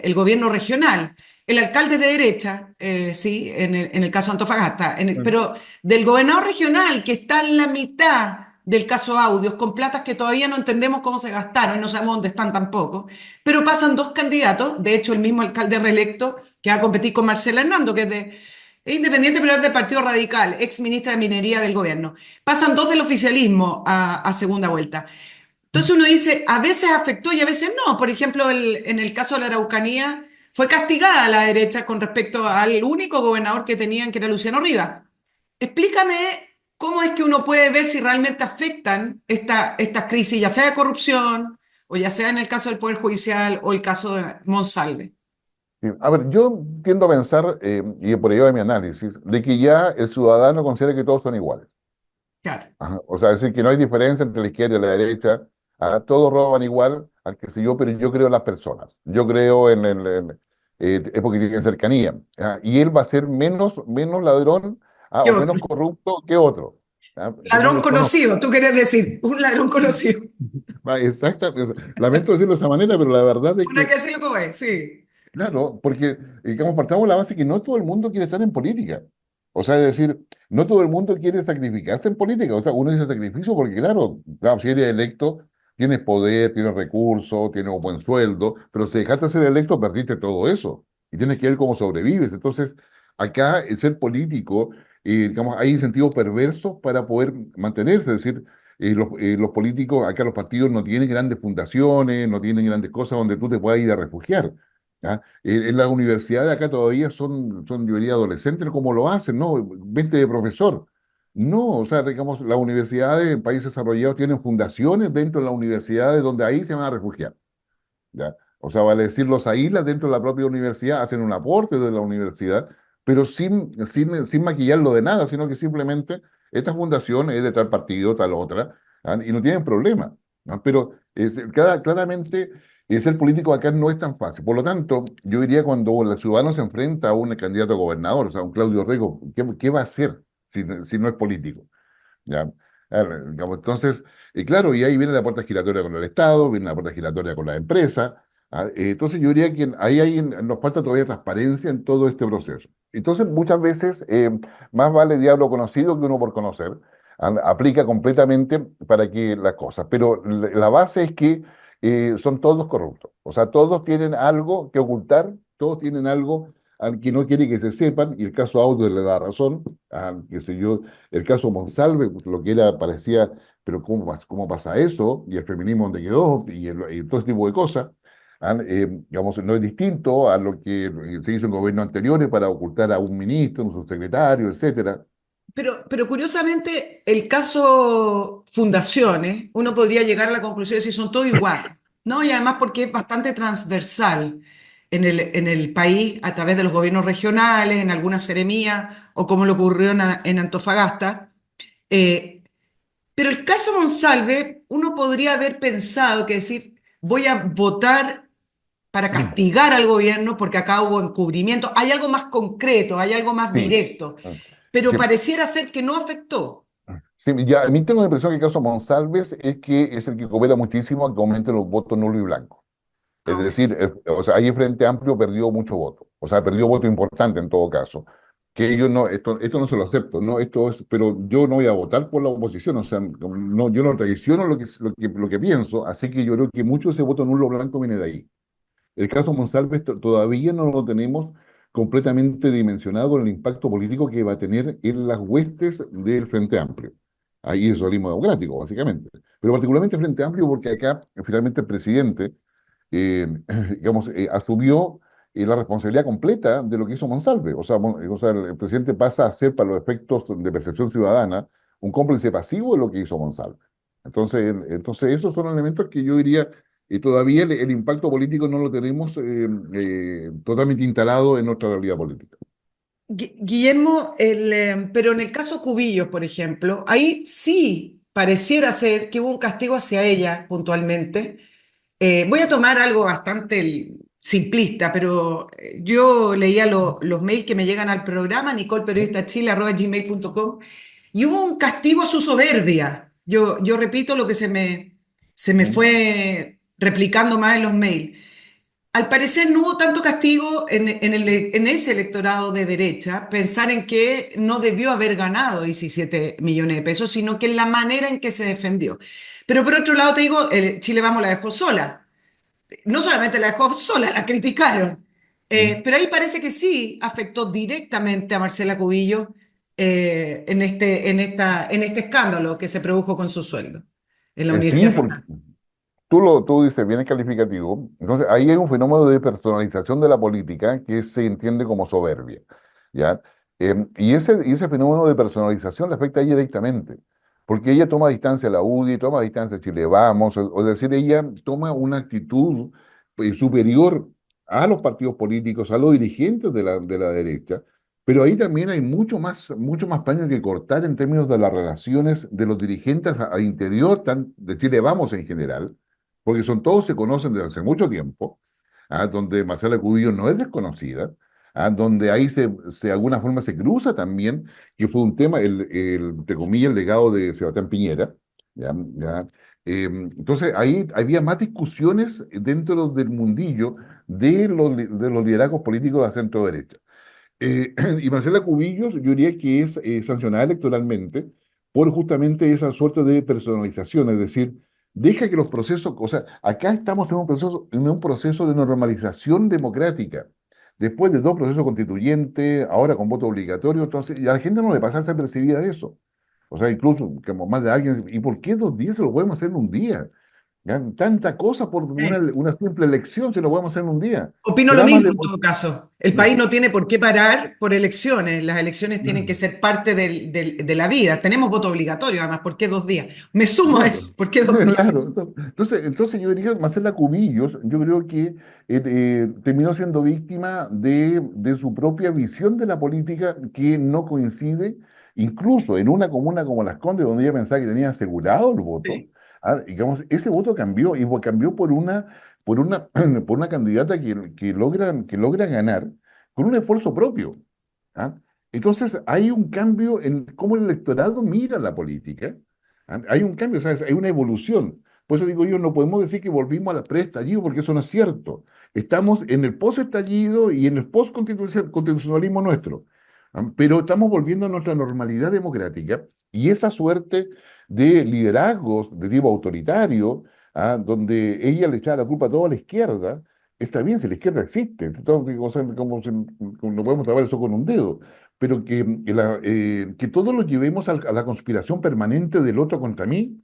el gobierno regional. El alcalde de derecha, sí, en el caso Antofagasta, sí. pero del gobernador regional, que está en la mitad del caso Audios, con platas que todavía no entendemos cómo se gastaron y no sabemos dónde están tampoco, pero pasan dos candidatos, de hecho el mismo alcalde reelecto que va a competir con Marcela Hernando, que es independiente, pero es del Partido Radical, ex ministra de Minería del gobierno. Pasan dos del oficialismo a segunda vuelta. Entonces uno dice, a veces afectó y a veces no. Por ejemplo, en el caso de la Araucanía, fue castigada la derecha con respecto al único gobernador que tenían, que era Luciano Rivas. Explícame, ¿Cómo es que uno puede ver si realmente afectan estas crisis, ya sea de corrupción, o ya sea en el caso del Poder Judicial o el caso de Monsalve? Sí, a ver, yo tiendo a pensar, y por ello de mi análisis, de que ya el ciudadano considera que todos son iguales. Claro. Ajá. O sea, es decir, que no hay diferencia entre la izquierda y la derecha. Todos roban igual, al que sé yo, pero yo creo en las personas. Yo creo es porque tienen cercanía. Y él va a ser menos ladrón, ¿Qué o otro? menos corrupto que otro. Porque Ladrón los conozco. conocido, tú querés decir, un ladrón conocido. Exactamente. Lamento decirlo de esa manera, pero la verdad es Una que, que así lo como es, sí. claro, porque digamos, partamos de la base que no todo el mundo quiere estar en política. O sea, es decir, no todo el mundo quiere sacrificarse en política. O sea, uno dice sacrificio porque, claro, si eres electo, tienes poder, tienes recursos, tienes un buen sueldo, pero si dejaste de ser electo, perdiste todo eso. Y tienes que ver cómo sobrevives. Entonces, acá el ser político, digamos, hay incentivos perversos para poder mantenerse. Es decir, los políticos, acá los partidos no tienen grandes fundaciones, no tienen grandes cosas donde tú te puedas ir a refugiar. ¿Ya? En las universidades acá todavía son, yo diría, adolescentes como lo hacen, ¿no? Vente de profesor. No, o sea, digamos, las universidades en países desarrollados tienen fundaciones dentro de las universidades donde ahí se van a refugiar, ¿ya? O sea, vale decir, los aíslas dentro de la propia universidad, hacen un aporte de la universidad, pero sin maquillarlo de nada, sino que simplemente esta fundación es de tal partido, tal otra, ¿ah? Y no tienen problema, ¿no? Pero claramente ser político acá no es tan fácil. Por lo tanto, yo diría cuando el ciudadano se enfrenta a un candidato a gobernador, o sea, un Claudio Rego, ¿qué va a hacer si no es político? ¿Ya? Digamos, entonces, claro, y ahí viene la puerta giratoria con el Estado, viene la puerta giratoria con la empresa. Entonces, yo diría que nos falta todavía transparencia en todo este proceso. Entonces, muchas veces, más vale diablo conocido que uno por conocer. Aplica completamente para que las cosas. Pero la base es que son todos corruptos. O sea, todos tienen algo que ocultar, todos tienen algo al que no quiere que se sepan, y el caso Auto le da razón, qué sé yo, el caso Monsalve, pues, lo que era, parecía, pero ¿cómo pasa eso? Y el feminismo donde quedó, y todo ese tipo de cosas. Digamos, no es distinto a lo que se hizo en gobiernos anteriores para ocultar a un ministro, un subsecretario, etcétera. Pero curiosamente, el caso fundaciones, uno podría llegar a la conclusión de si son todos iguales, ¿no? Y además porque es bastante transversal en el país a través de los gobiernos regionales, en algunas seremías, o como lo ocurrió en Antofagasta. Eh, pero el caso Monsalve, uno podría haber pensado que decir, voy a votar para castigar al gobierno porque acá hubo encubrimiento. Hay algo más concreto, hay algo más Sí. directo, pero Sí, pareciera ser que no afectó. sí, ya, a mí tengo la impresión que el caso Monsalves es que es el que coopera muchísimo a que aumenten los votos nulos y blancos. Es Ah, ok. decir, o sea, ahí el Frente Amplio perdió mucho voto, o sea, perdió voto importante en todo caso. Que ellos no, esto no se lo acepto, no, esto es, pero yo no voy a votar por la oposición, o sea, no, yo no traiciono lo que pienso, así que yo creo que mucho de ese voto nulo blanco viene de ahí. El caso Monsalve todavía no lo tenemos completamente dimensionado con el impacto político que va a tener en las huestes del Frente Amplio. Ahí es el socialismo democrático, básicamente. Pero particularmente el Frente Amplio porque acá finalmente el presidente eh, digamos, asumió la responsabilidad completa de lo que hizo Monsalve. O sea, el presidente pasa a ser, para los efectos de percepción ciudadana, un cómplice pasivo de lo que hizo Monsalve. Entonces esos son elementos que yo diría, todavía el impacto político no lo tenemos totalmente instalado en nuestra realidad política. Guillermo, pero en el caso Cubillos, por ejemplo, ahí sí pareciera ser que hubo un castigo hacia ella puntualmente. Voy a tomar algo bastante simplista, pero yo leía los mails que me llegan al programa, nicolperiodistachile@gmail.com, y hubo un castigo a su soberbia. Yo repito lo que se me ¿Mm? fue replicando más en los mails. Al parecer no hubo tanto castigo en ese electorado de derecha, pensar en que no debió haber ganado 17 millones de pesos, sino que en la manera en que se defendió. Pero por otro lado te digo, Chile Vamos la dejó sola. No solamente la dejó sola, la criticaron. ¿Mm? Pero ahí parece que sí afectó directamente a Marcela Cubillo en este escándalo que se produjo con su sueldo en la Universidad Sí, porque Cesar. tú dices bien el calificativo. Entonces, ahí hay un fenómeno de personalización de la política que se entiende como soberbia, ¿ya? Y ese fenómeno de personalización le afecta a ella directamente, porque ella toma distancia a la UDI, toma distancia a Chile Vamos, o es decir, ella toma una actitud superior a los partidos políticos, a los dirigentes de la derecha, pero ahí también hay mucho más paño que cortar en términos de las relaciones de los dirigentes al interior de Chile Vamos en general, porque todos se conocen desde hace mucho tiempo, donde Marcela Cubillo no es desconocida, donde ahí de alguna forma se cruza también, que fue un tema, entre comillas, el legado de Sebastián Piñera. ¿Ya? ¿Ya? Entonces, ahí había más discusiones dentro del mundillo de los liderazgos políticos de la centro derecha. Y Marcela Cubillos, yo diría que es sancionada electoralmente por justamente esa suerte de personalización, es decir, deja que los procesos, o sea, acá estamos en un proceso de normalización democrática, después de dos procesos constituyentes, ahora con voto obligatorio, entonces, y a la gente no le pasa desapercibida eso. O sea, incluso como más de alguien, ¿y por qué 2 días se lo podemos hacer en un día? ¿Ya? Tanta cosa por una, Sí. una simple elección se lo podemos hacer en un día. Opino lo Será más de... mismo en todo caso. El país no tiene por qué parar por elecciones. Las elecciones tienen que ser parte de la vida. Tenemos voto obligatorio, además. ¿Por qué 2 días? Me sumo a eso. Claro, ¿Por qué 2 días? claro. Entonces yo diría, Marcela Cubillos, yo creo que terminó siendo víctima de su propia visión de la política que no coincide, incluso en una comuna como Las Condes, donde ella pensaba que tenía asegurado el voto, Sí. digamos, ese voto cambió, y cambió por una candidata que logra ganar con un esfuerzo propio. ¿Ah? Entonces, hay un cambio en cómo el electorado mira la política. Hay un cambio, ¿sabes? Hay una evolución. Por eso digo yo, no podemos decir que volvimos al pre-estallido, porque eso no es cierto. Estamos en el post-estallido y en el post-constitucionalismo nuestro. Pero estamos volviendo a nuestra normalidad democrática, y esa suerte de liderazgos de tipo autoritario, donde ella le echa la culpa a toda la izquierda, está bien si la izquierda existe, no podemos tapar eso con un dedo, pero que todos lo llevemos a la conspiración permanente del otro contra mí.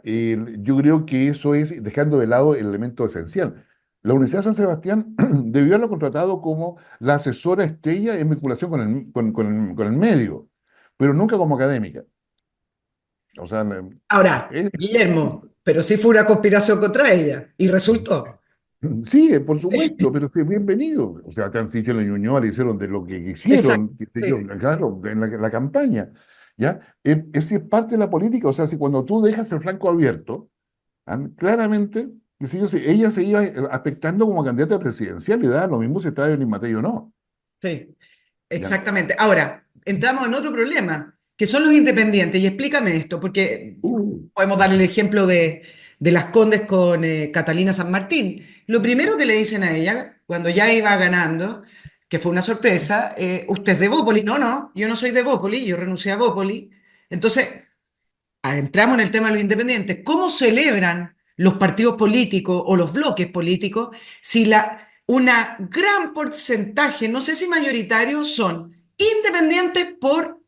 Yo creo que eso es dejando de lado el elemento esencial. La Universidad de San Sebastián debió haberlo contratado como la asesora estrella en vinculación con el medio, pero nunca como académica. O sea, Ahora, es- Guillermo, pero sí fue una conspiración contra ella y resultó. sí, por supuesto, pero que bienvenido. O sea, Transición y Ñuñoa le hicieron de lo que Exacto, quisieron, qué sé yo, sí, claro, en la campaña. ¿Ya? Es parte de la política. O sea, si cuando tú dejas el flanco abierto, claramente, qué sé yo, si ella se iba aspectando como candidata presidencial, y da lo mismo si está Evelyn Matei o no. sí, ¿Ya? exactamente. Ahora, entramos en otro problema, que son los independientes. Y explícame esto, porque Uh, podemos dar el ejemplo de Las Condes con Catalina San Martín. Lo primero que le dicen a ella, cuando ya iba ganando, que fue una sorpresa, usted es de Bópoli. No, no, yo no soy de Bópoli, yo renuncié a Bópoli. Entonces, entramos en el tema de los independientes. ¿Cómo celebran los partidos políticos o los bloques políticos si una gran porcentaje, no sé si mayoritario, son independientes por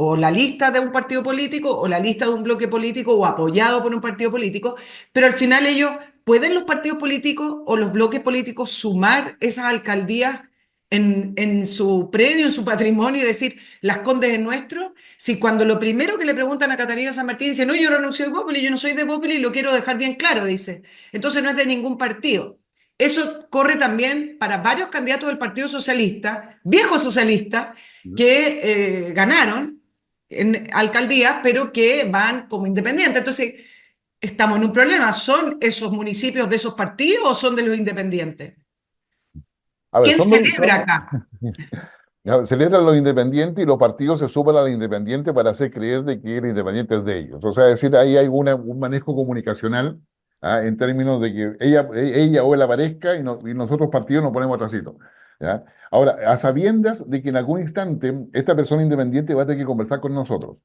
o la lista de un partido político o la lista de un bloque político o apoyado por un partido político, pero al final ellos, ¿pueden los partidos políticos o los bloques políticos sumar esas alcaldías en su predio, en su patrimonio y decir, Las Condes es nuestro? Si cuando lo primero que le preguntan a Catalina San Martín dice, no, yo renuncio de Populi, yo no soy de Populi y lo quiero dejar bien claro, dice. Entonces no es de ningún partido. Eso corre también para varios candidatos del Partido Socialista, viejos socialistas, que ganaron en alcaldía, pero que van como independientes. Entonces, estamos en un problema. ¿Son esos municipios de esos partidos o son de los independientes? a ver, ¿Quién celebra acá? ya, celebran los independientes, y los partidos se suman a los independientes para hacer creer de que el independiente es de ellos. O sea, es decir, ahí hay un manejo comunicacional, en términos de que ella o él aparezca, y nosotros partidos nos ponemos atrasito. ¿Ya? Ahora, a sabiendas de que en algún instante esta persona independiente va a tener que conversar con nosotros,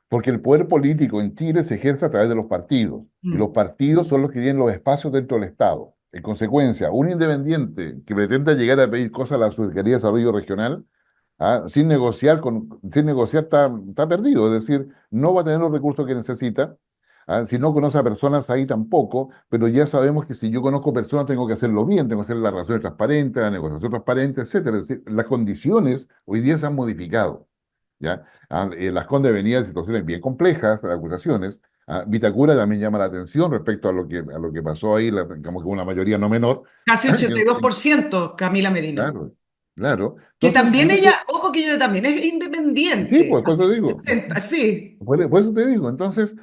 porque el poder político en Chile se ejerce a través de los partidos, y los Mm. partidos son los que tienen los espacios dentro del Estado. En consecuencia, un independiente que pretenda llegar a pedir cosas a la Secretaría de Desarrollo Regional, sin negociar está perdido, es decir, no va a tener los recursos que necesita, Si no conozco a personas ahí tampoco, pero ya sabemos que si yo conozco personas tengo que hacerlo bien, tengo que hacer la relación transparente, la negociación transparente, etcétera. Es decir, las condiciones hoy día se han modificado. ¿Ya? Las Condes venían de situaciones bien complejas, de acusaciones. Vitacura también llama la atención respecto a lo que pasó ahí, digamos que una mayoría no menor. Casi ochenta y dos Y- por ciento Camila Merino. Claro, claro. Que Entonces, también yo ella, ojo que ella también es sí, independiente, pues, por hace eso su digo. 60, sí. Por eso te digo, entonces,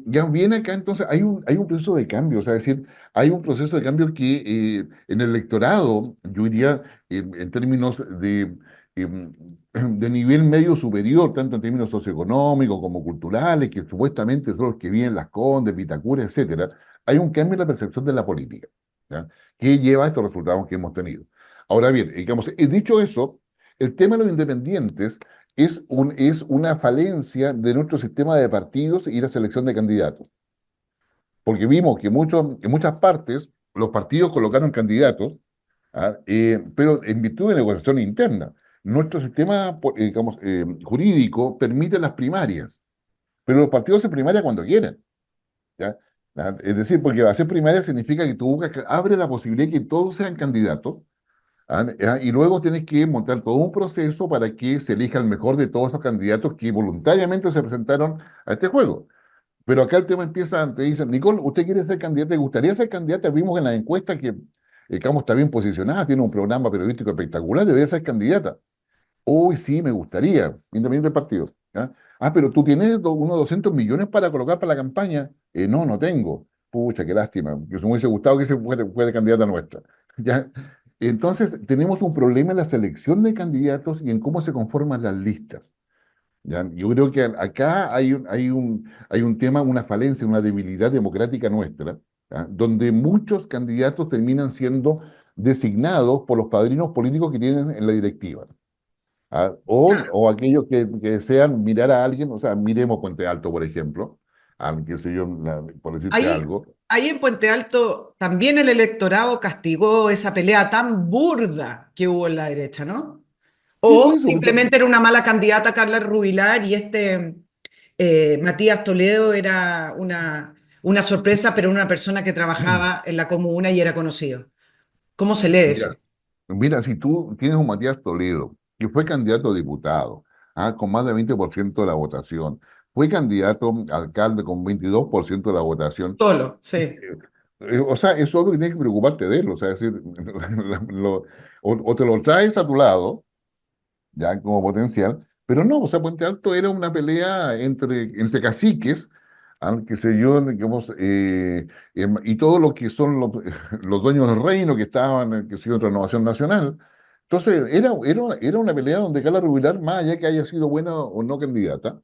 ya viene acá, entonces hay un proceso de cambio, o sea, es decir, hay un proceso de cambio que en el electorado, yo diría, en términos em, de nivel medio superior, tanto en términos socioeconómicos como culturales, que supuestamente son los que viven Las Condes, Vitacura, etcétera, hay un cambio en la percepción de la política, ¿ya? Que lleva a estos resultados que hemos tenido. Ahora bien, digamos, dicho eso, el tema de los independientes es una falencia de nuestro sistema de partidos y la selección de candidatos. Porque vimos que en muchas partes los partidos colocaron candidatos, pero en virtud de negociación interna. Nuestro sistema, digamos, jurídico permite las primarias, pero los partidos hacen primaria cuando quieren. ¿Ya? Es decir, porque hacer primaria significa que tú abre la posibilidad de que todos sean candidatos. Y luego tienes que montar todo un proceso para que se elija el mejor de todos esos candidatos que voluntariamente se presentaron a este juego. Pero acá el tema empieza, te dicen, Nicole, ¿usted quiere ser candidata? ¿Te gustaría ser candidata? Vimos en la encuesta que Camo está bien posicionada, tiene un programa periodístico espectacular, debería ser candidata. Uy, sí, me gustaría, independiente del partido. ¿Ya? Pero tú tienes unos 200 millones para colocar para la campaña. No, no tengo. Pucha, qué lástima. Que me hubiese gustado que se fuera candidata nuestra. ¿Ya? Entonces, tenemos un problema en la selección de candidatos y en cómo se conforman las listas. ¿Ya? Yo creo que acá hay un tema, una falencia, una debilidad democrática nuestra, ¿ya? Donde muchos candidatos terminan siendo designados por los padrinos políticos que tienen en la directiva. O aquellos que desean mirar a alguien, o sea, miremos Puente Alto, por ejemplo, qué sé yo, por decirte Ahí, algo. ahí en Puente Alto también el electorado castigó esa pelea tan burda que hubo en la derecha, ¿no? Sí, O por eso, simplemente era una mala candidata Carla Rubilar y este Matías Toledo era una sorpresa, pero una persona que trabajaba en la comuna y era conocido. ¿Cómo se lee eso? mira, mira, si tú tienes un Matías Toledo, que fue candidato a diputado, con más del 20% de la votación, fue candidato a alcalde con 22% de la votación, Solo, sí. o sea, eso es algo que tienes que preocuparte de él, o sea, es decir, lo- o te lo traes a tu lado, ya como potencial, pero no, o sea, Puente Alto era una pelea entre caciques, qué sé yo, digamos, y todo lo que son los dueños del reino que estaban, que sé yo, en Renovación Nacional. Entonces, era una pelea donde Carla Rubilar, más allá que haya sido buena o no candidata,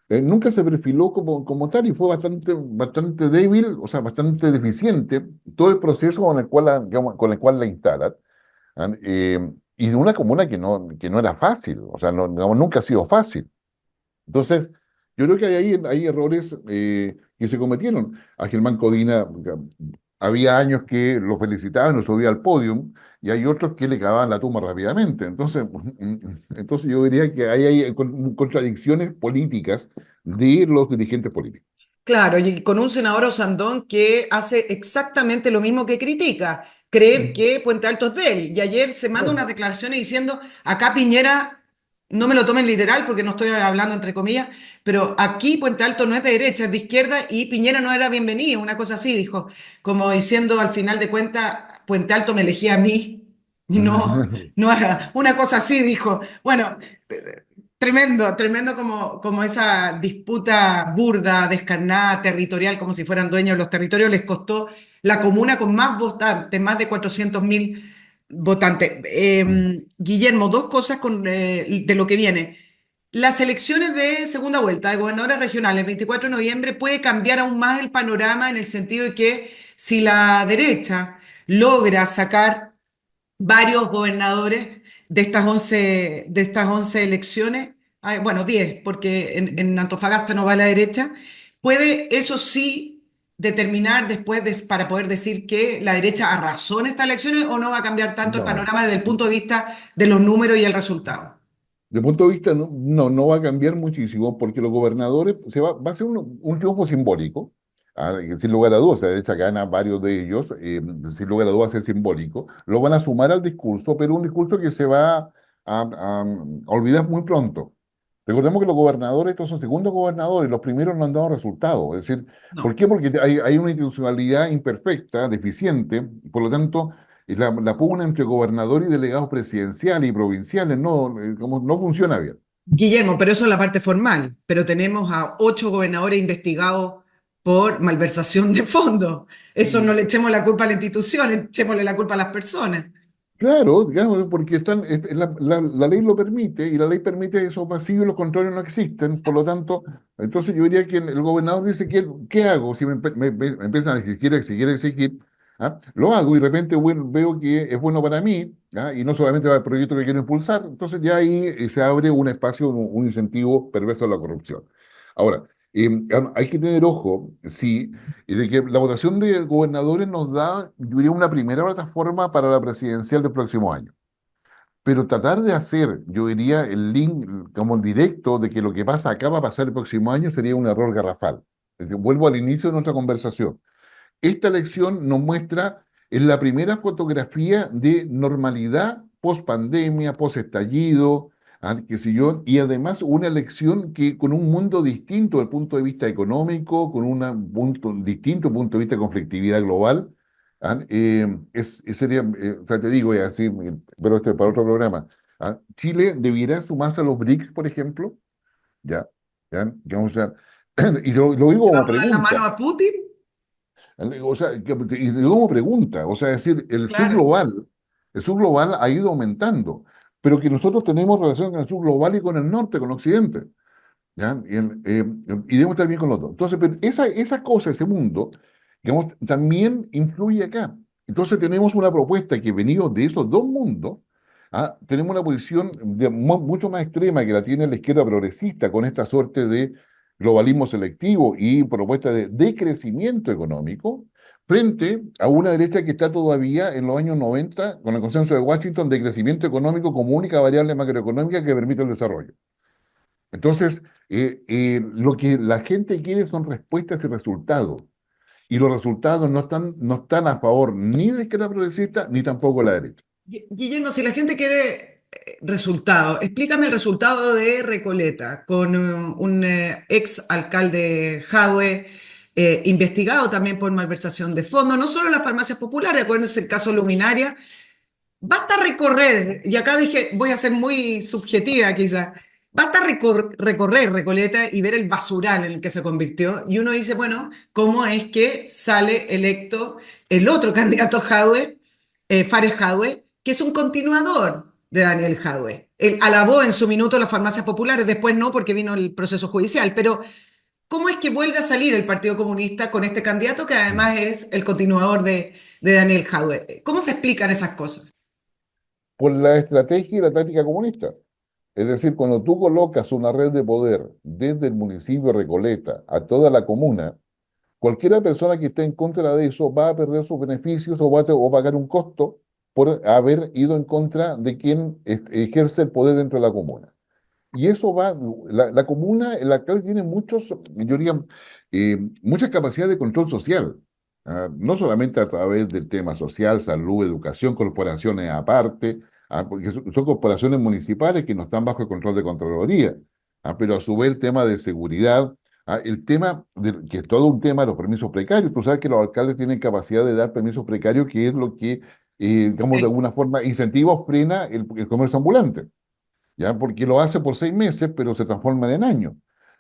nunca se perfiló como tal y fue bastante débil, o sea, bastante deficiente todo el proceso con el cual digamos, con el cual la instalan. Y de una comuna que no era fácil, o sea, digamos, nunca ha sido fácil. Entonces, yo creo que hay errores que se cometieron. A Germán Codina había años que lo felicitaban, lo subía al podio, y hay otros que le cavaban la tumba rápidamente. Entonces, entonces yo diría que hay contradicciones políticas de los dirigentes políticos. Claro, y con un senador Osandón que hace exactamente lo mismo que critica, creer que Puente Alto es de él. Y ayer se manda unas Claro. declaraciones diciendo, acá Piñera, no me lo tomen literal porque no estoy hablando entre comillas, pero aquí Puente Alto no es de derecha, es de izquierda y Piñera no era bienvenido, una cosa así, dijo, como diciendo al final de cuentas, Puente Alto me elegía a mí y no era una cosa así, dijo. Bueno, tremendo, tremendo como esa disputa burda, descarnada, territorial, como si fueran dueños de los territorios, les costó la comuna con más votantes, más de 400.000 votantes. Guillermo, dos cosas de lo que viene. Las elecciones de segunda vuelta de gobernadores regionales el 24 de noviembre puede cambiar aún más el panorama en el sentido de que si la derecha logra sacar varios gobernadores de estas 11 elecciones, bueno, 10 porque en Antofagasta no va a la derecha, puede eso sí determinar después para poder decir que la derecha arrasó en estas elecciones o no va a cambiar tanto el No. panorama desde el punto de vista de los números y el resultado. De punto de vista, no va a cambiar muchísimo porque los gobernadores va a ser un triunfo simbólico, sin lugar a dudas. De hecho, gana varios de ellos, sin lugar a dudas va a ser simbólico. Lo van a sumar al discurso, pero un discurso que se va a olvidar muy pronto. Recordemos que los gobernadores, estos son segundos gobernadores, los primeros no han dado resultados. Es decir, ¿por No. qué? Porque hay una institucionalidad imperfecta, deficiente, por lo tanto, la pugna entre gobernador y delegados presidenciales y provinciales como no funciona bien. Guillermo, pero eso es la parte formal, pero tenemos a 8 gobernadores investigados por malversación de fondos. Eso no le echemos la culpa a la institución, echémosle la culpa a las personas. Claro, digamos, porque la ley lo permite y la ley permite esos vacíos y los controles no existen. Por lo tanto, entonces yo diría que el gobernador dice, ¿qué hago? Si me empiezan a exigir, ¿ah? Lo hago y de repente veo que es bueno para mí, ¿ah? Y no solamente para el proyecto que quiero impulsar. Entonces ya ahí se abre un espacio, un incentivo perverso a la corrupción. Ahora, hay que tener ojo, sí, y de que la votación de gobernadores nos da, yo diría, una primera plataforma para la presidencial del próximo año. Pero tratar de hacer, yo diría, el link como directo de que lo que pasa acá va a pasar el próximo año sería un error garrafal. Es decir, vuelvo al inicio de nuestra conversación. Esta elección nos muestra en la primera fotografía de normalidad post pandemia, post estallido, qué sé yo, y además una elección que con un mundo distinto desde el punto de vista económico, con un distinto punto de vista de conflictividad global. Sería, o sea, te digo, así, pero este es para otro programa. Chile debiera sumarse a los BRICS, por ejemplo, ya, ya, que vamos a, y lo digo ¿Le como vamos a dar la pregunta. mano a Putin? O sea, y luego pregunta, o sea, es decir, Claro. el sur global ha ido aumentando, pero que nosotros tenemos relación con el sur global y con el norte, con Occidente, ¿ya? Y debemos estar bien con los dos. Entonces, pero esa cosa, ese mundo, digamos, también influye acá. Entonces tenemos una propuesta que venido de esos dos mundos, tenemos una posición mucho más extrema que la tiene la izquierda progresista con esta suerte de globalismo selectivo y propuesta de decrecimiento económico, frente a una derecha que está todavía en los años 90 con el consenso de Washington de crecimiento económico como única variable macroeconómica que permite el desarrollo. Entonces, lo que la gente quiere son respuestas y resultados. Y los resultados no están a favor ni de la izquierda progresista ni tampoco de la derecha. Guillermo, si la gente quiere resultado, explícame el resultado de Recoleta con un ex alcalde Jadwe, investigado también por malversación de fondos, no solo en las farmacias populares, acuérdense el caso Luminaria. Basta recorrer, y acá dije, voy a ser muy subjetiva quizás, basta recorrer Recoleta y ver el basural en el que se convirtió, y uno dice, bueno, ¿cómo es que sale electo el otro candidato Jadwe, Fares Jadwe, que es un continuador de Daniel Jadwe? Él alabó en su minuto las farmacias populares, después no porque vino el proceso judicial, pero ¿cómo es que vuelve a salir el Partido Comunista con este candidato que además es el continuador de Daniel Jadwe? ¿Cómo se explican esas cosas? Por la estrategia y la táctica comunista. Es decir, cuando tú colocas una red de poder desde el municipio de Recoleta a toda la comuna, cualquiera persona que esté en contra de eso va a perder sus beneficios o pagar un costo por haber ido en contra de quien ejerce el poder dentro de la comuna. Y eso la comuna, el alcalde tiene yo diría, muchas capacidades de control social, no solamente a través del tema social, salud, educación, corporaciones aparte, porque son corporaciones municipales que no están bajo el control de Contraloría, pero a su vez el tema de seguridad, el tema, que es todo un tema de los permisos precarios. Tú sabes que los alcaldes tienen capacidad de dar permisos precarios, que es lo que, digamos, de alguna forma incentiva o frena el comercio ambulante. ¿Ya? Porque lo hace por 6 meses, pero se transforman en años.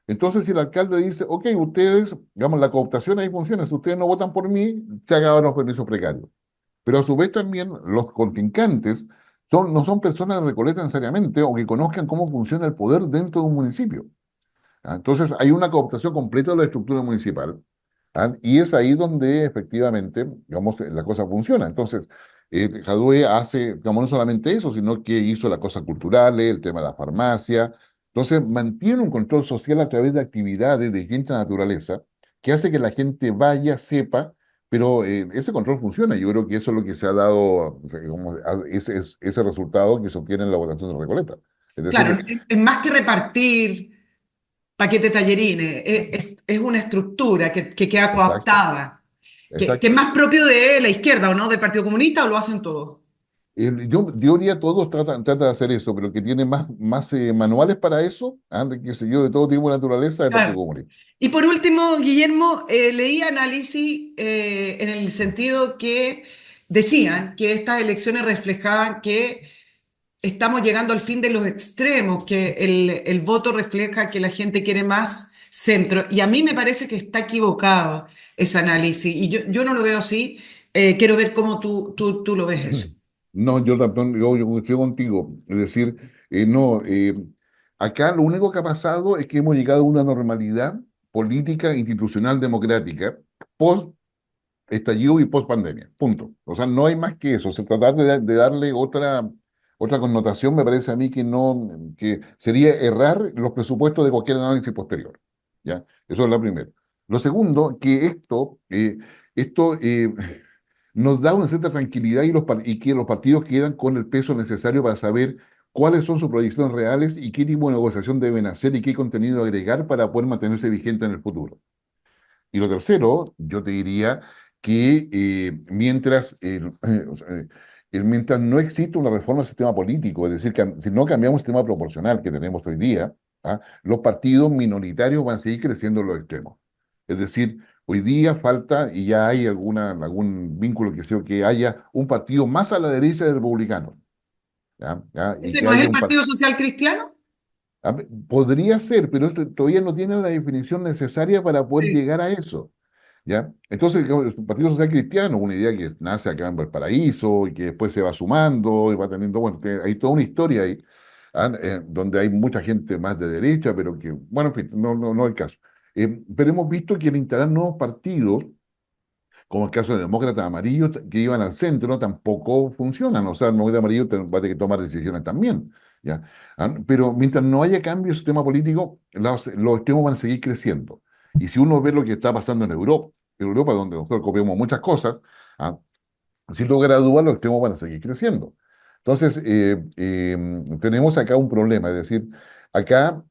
Entonces, si el alcalde dice, ok, ustedes, digamos, la cooptación ahí funciona, si ustedes no votan por mí, se acaban los permisos precarios. Pero a su vez también los contrincantes no son personas de Recoleta necesariamente o que conozcan cómo funciona el poder dentro de un municipio. Entonces, hay una cooptación completa de la estructura municipal. Y es ahí donde efectivamente, digamos, la cosa funciona. Entonces, Jadwe hace, digamos, no solamente eso, sino que hizo las cosas culturales, el tema de la farmacia. Entonces, mantiene un control social a través de actividades de distinta naturaleza que hace que la gente vaya, sepa, pero ese control funciona. Yo creo que eso es lo que se ha dado, o sea, ese resultado que se obtiene en la votación de Recoleta. Es Claro, decir, es más que repartir paquete tallerines, es una estructura que queda exacto, cooptada, que es exacto. más propio de la izquierda o no, del Partido Comunista o lo hacen todos. Yo diría todos tratan de hacer eso, pero el que tiene más manuales para eso, qué sé yo, de todo tipo de naturaleza, es el Partido Claro. Comunista. Y por último, Guillermo, leí análisis en el sentido que decían que estas elecciones reflejaban que estamos llegando al fin de los extremos, que el voto refleja que la gente quiere más centro. Y a mí me parece que está equivocado ese análisis. Y yo no lo veo así. Quiero ver cómo tú lo ves eso. No, yo también, yo coincido contigo. Es decir, no, acá lo único que ha pasado es que hemos llegado a una normalidad política, institucional, democrática, post estallido y post pandemia. Punto. O sea, no hay más que eso. Se tratar de darle otra connotación me parece a mí que no, que sería errar los presupuestos de cualquier análisis posterior. ¿Ya? Eso es lo primero. Lo segundo, que esto nos da una cierta tranquilidad y que los partidos quedan con el peso necesario para saber cuáles son sus proyecciones reales y qué tipo de negociación deben hacer y qué contenido agregar para poder mantenerse vigente en el futuro. Y lo tercero, yo te diría que mientras no existe una reforma del sistema político, es decir, que si no cambiamos el sistema proporcional que tenemos hoy día, los partidos minoritarios van a seguir creciendo en los extremos. Es decir, hoy día falta, y ya hay algún vínculo que sea que haya un partido más a la derecha del republicano, ¿ya? ¿Ya? Y ¿Ese que no es haya el un partido. Partido Social Cristiano? Podría ser, pero esto todavía no tiene la definición necesaria para poder Sí. llegar a eso. ¿Ya? Entonces, el Partido Social Cristiano, una idea que nace acá en Valparaíso y que después se va sumando y va teniendo, bueno, hay toda una historia ahí, donde hay mucha gente más de derecha, pero que, bueno, en fin, no es el caso. Pero hemos visto que al instalar nuevos partidos, como el caso de demócratas amarillos que iban al centro, tampoco funcionan. O sea, el demócrata amarillo va a tener que tomar decisiones también. ¿Ya? Pero mientras no haya cambio en el sistema político, los extremos van a seguir creciendo. Y si uno ve lo que está pasando en Europa donde nosotros copiamos muchas cosas, ¿ah? Sin lugar a dudas, los extremos van a seguir creciendo. Entonces, tenemos acá un problema, es decir, acá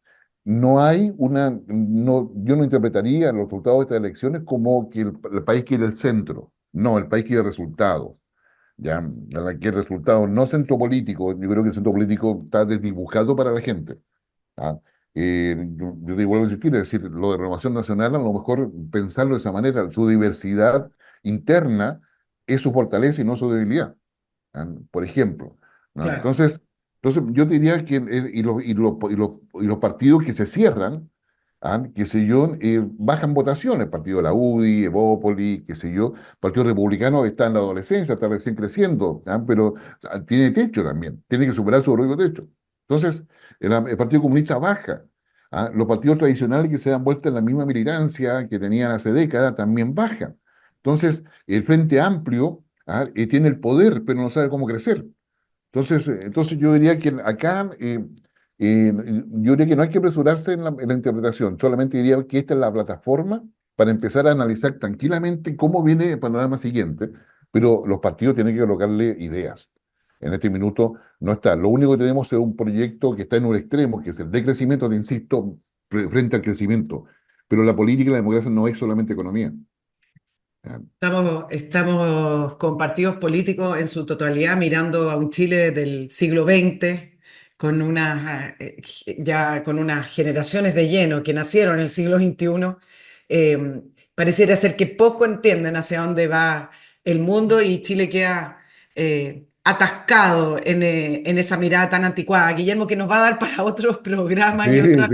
no hay yo no interpretaría los resultados de estas elecciones como que el país quiere el centro, no, el país quiere resultados, ya, quiere resultados, no centro político, yo creo que el centro político está desdibujado para la gente. ¿Ah? Yo te vuelvo a insistir, es decir, lo de Renovación Nacional, a lo mejor pensarlo de esa manera, su diversidad interna es su fortaleza y no su debilidad, por ejemplo. ¿No? Claro. Entonces, yo te diría que, y los partidos que se cierran, qué sé yo, bajan votaciones, partido de la UDI, Evópoli, qué sé yo, Partido Republicano está en la adolescencia, está recién creciendo, pero tiene techo también, tiene que superar su propio techo. Entonces, el Partido Comunista baja. Los partidos tradicionales que se dan vuelta en la misma militancia que tenían hace décadas también bajan. Entonces, el Frente Amplio tiene el poder, pero no sabe cómo crecer. Entonces yo diría que acá, yo diría que no hay que apresurarse en la interpretación, solamente diría que esta es la plataforma para empezar a analizar tranquilamente cómo viene el panorama siguiente, pero los partidos tienen que colocarle ideas. En este minuto no está. Lo único que tenemos es un proyecto que está en un extremo, que es el decrecimiento, te insisto, frente al crecimiento. Pero la política y la democracia no es solamente economía. ¿Ya? Estamos con partidos políticos en su totalidad mirando a un Chile del siglo XX ya con unas generaciones de lleno que nacieron en el siglo XXI. Pareciera ser que poco entienden hacia dónde va el mundo y Chile queda atascado en esa mirada tan anticuada. Guillermo, que nos va a dar para otros programas y otro Sí, sin lugar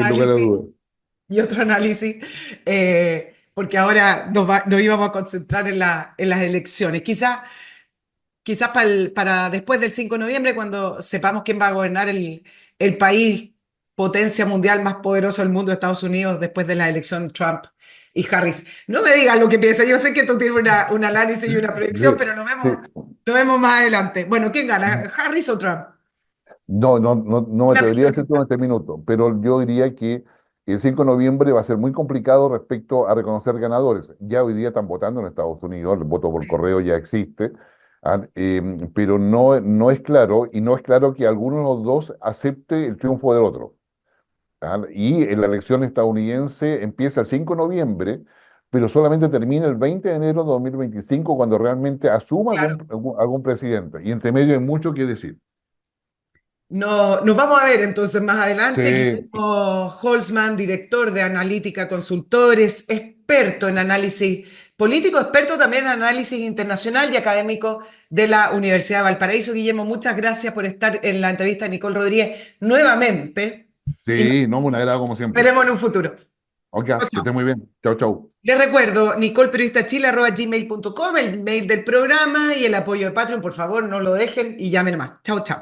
a análisis dudas. porque ahora nos íbamos a concentrar en las elecciones. Quizás para después del 5 de noviembre, cuando sepamos quién va a gobernar el país, potencia mundial más poderoso del mundo, Estados Unidos, después de la elección Trump y Harris. No me digas lo que piensas, yo sé que tú tienes un análisis y una proyección, Sí, pero sí. lo vemos más adelante. Bueno, ¿quién gana, Harris o Trump? No me Una atrevería a decir todo en pregunta. este minuto, pero yo diría que el 5 de noviembre va a ser muy complicado respecto a reconocer ganadores. Ya hoy día están votando en Estados Unidos, el voto por correo ya existe, pero no es claro, y no es claro que alguno de los dos acepte el triunfo del otro. Y en la elección estadounidense empieza el 5 de noviembre, pero solamente termina el 20 de enero de 2025 cuando realmente asuma Claro. algún presidente. Y entre medio hay mucho que decir. No, nos vamos a ver entonces más adelante. Sí, Guillermo Holzman, director de Analítica Consultores, experto en análisis político, experto también en análisis internacional y académico de la Universidad de Valparaíso. Guillermo, muchas gracias por estar en la entrevista de Nicole Rodríguez nuevamente y nos sí, no, un agrado como siempre. veremos en un futuro. Ok, Chao, que esté chao. muy bien. Chau, chau. Les recuerdo, nicolperiodistachile@gmail.com, el mail del programa y el apoyo de Patreon, por favor, no lo dejen y llamen más. Chao, chao.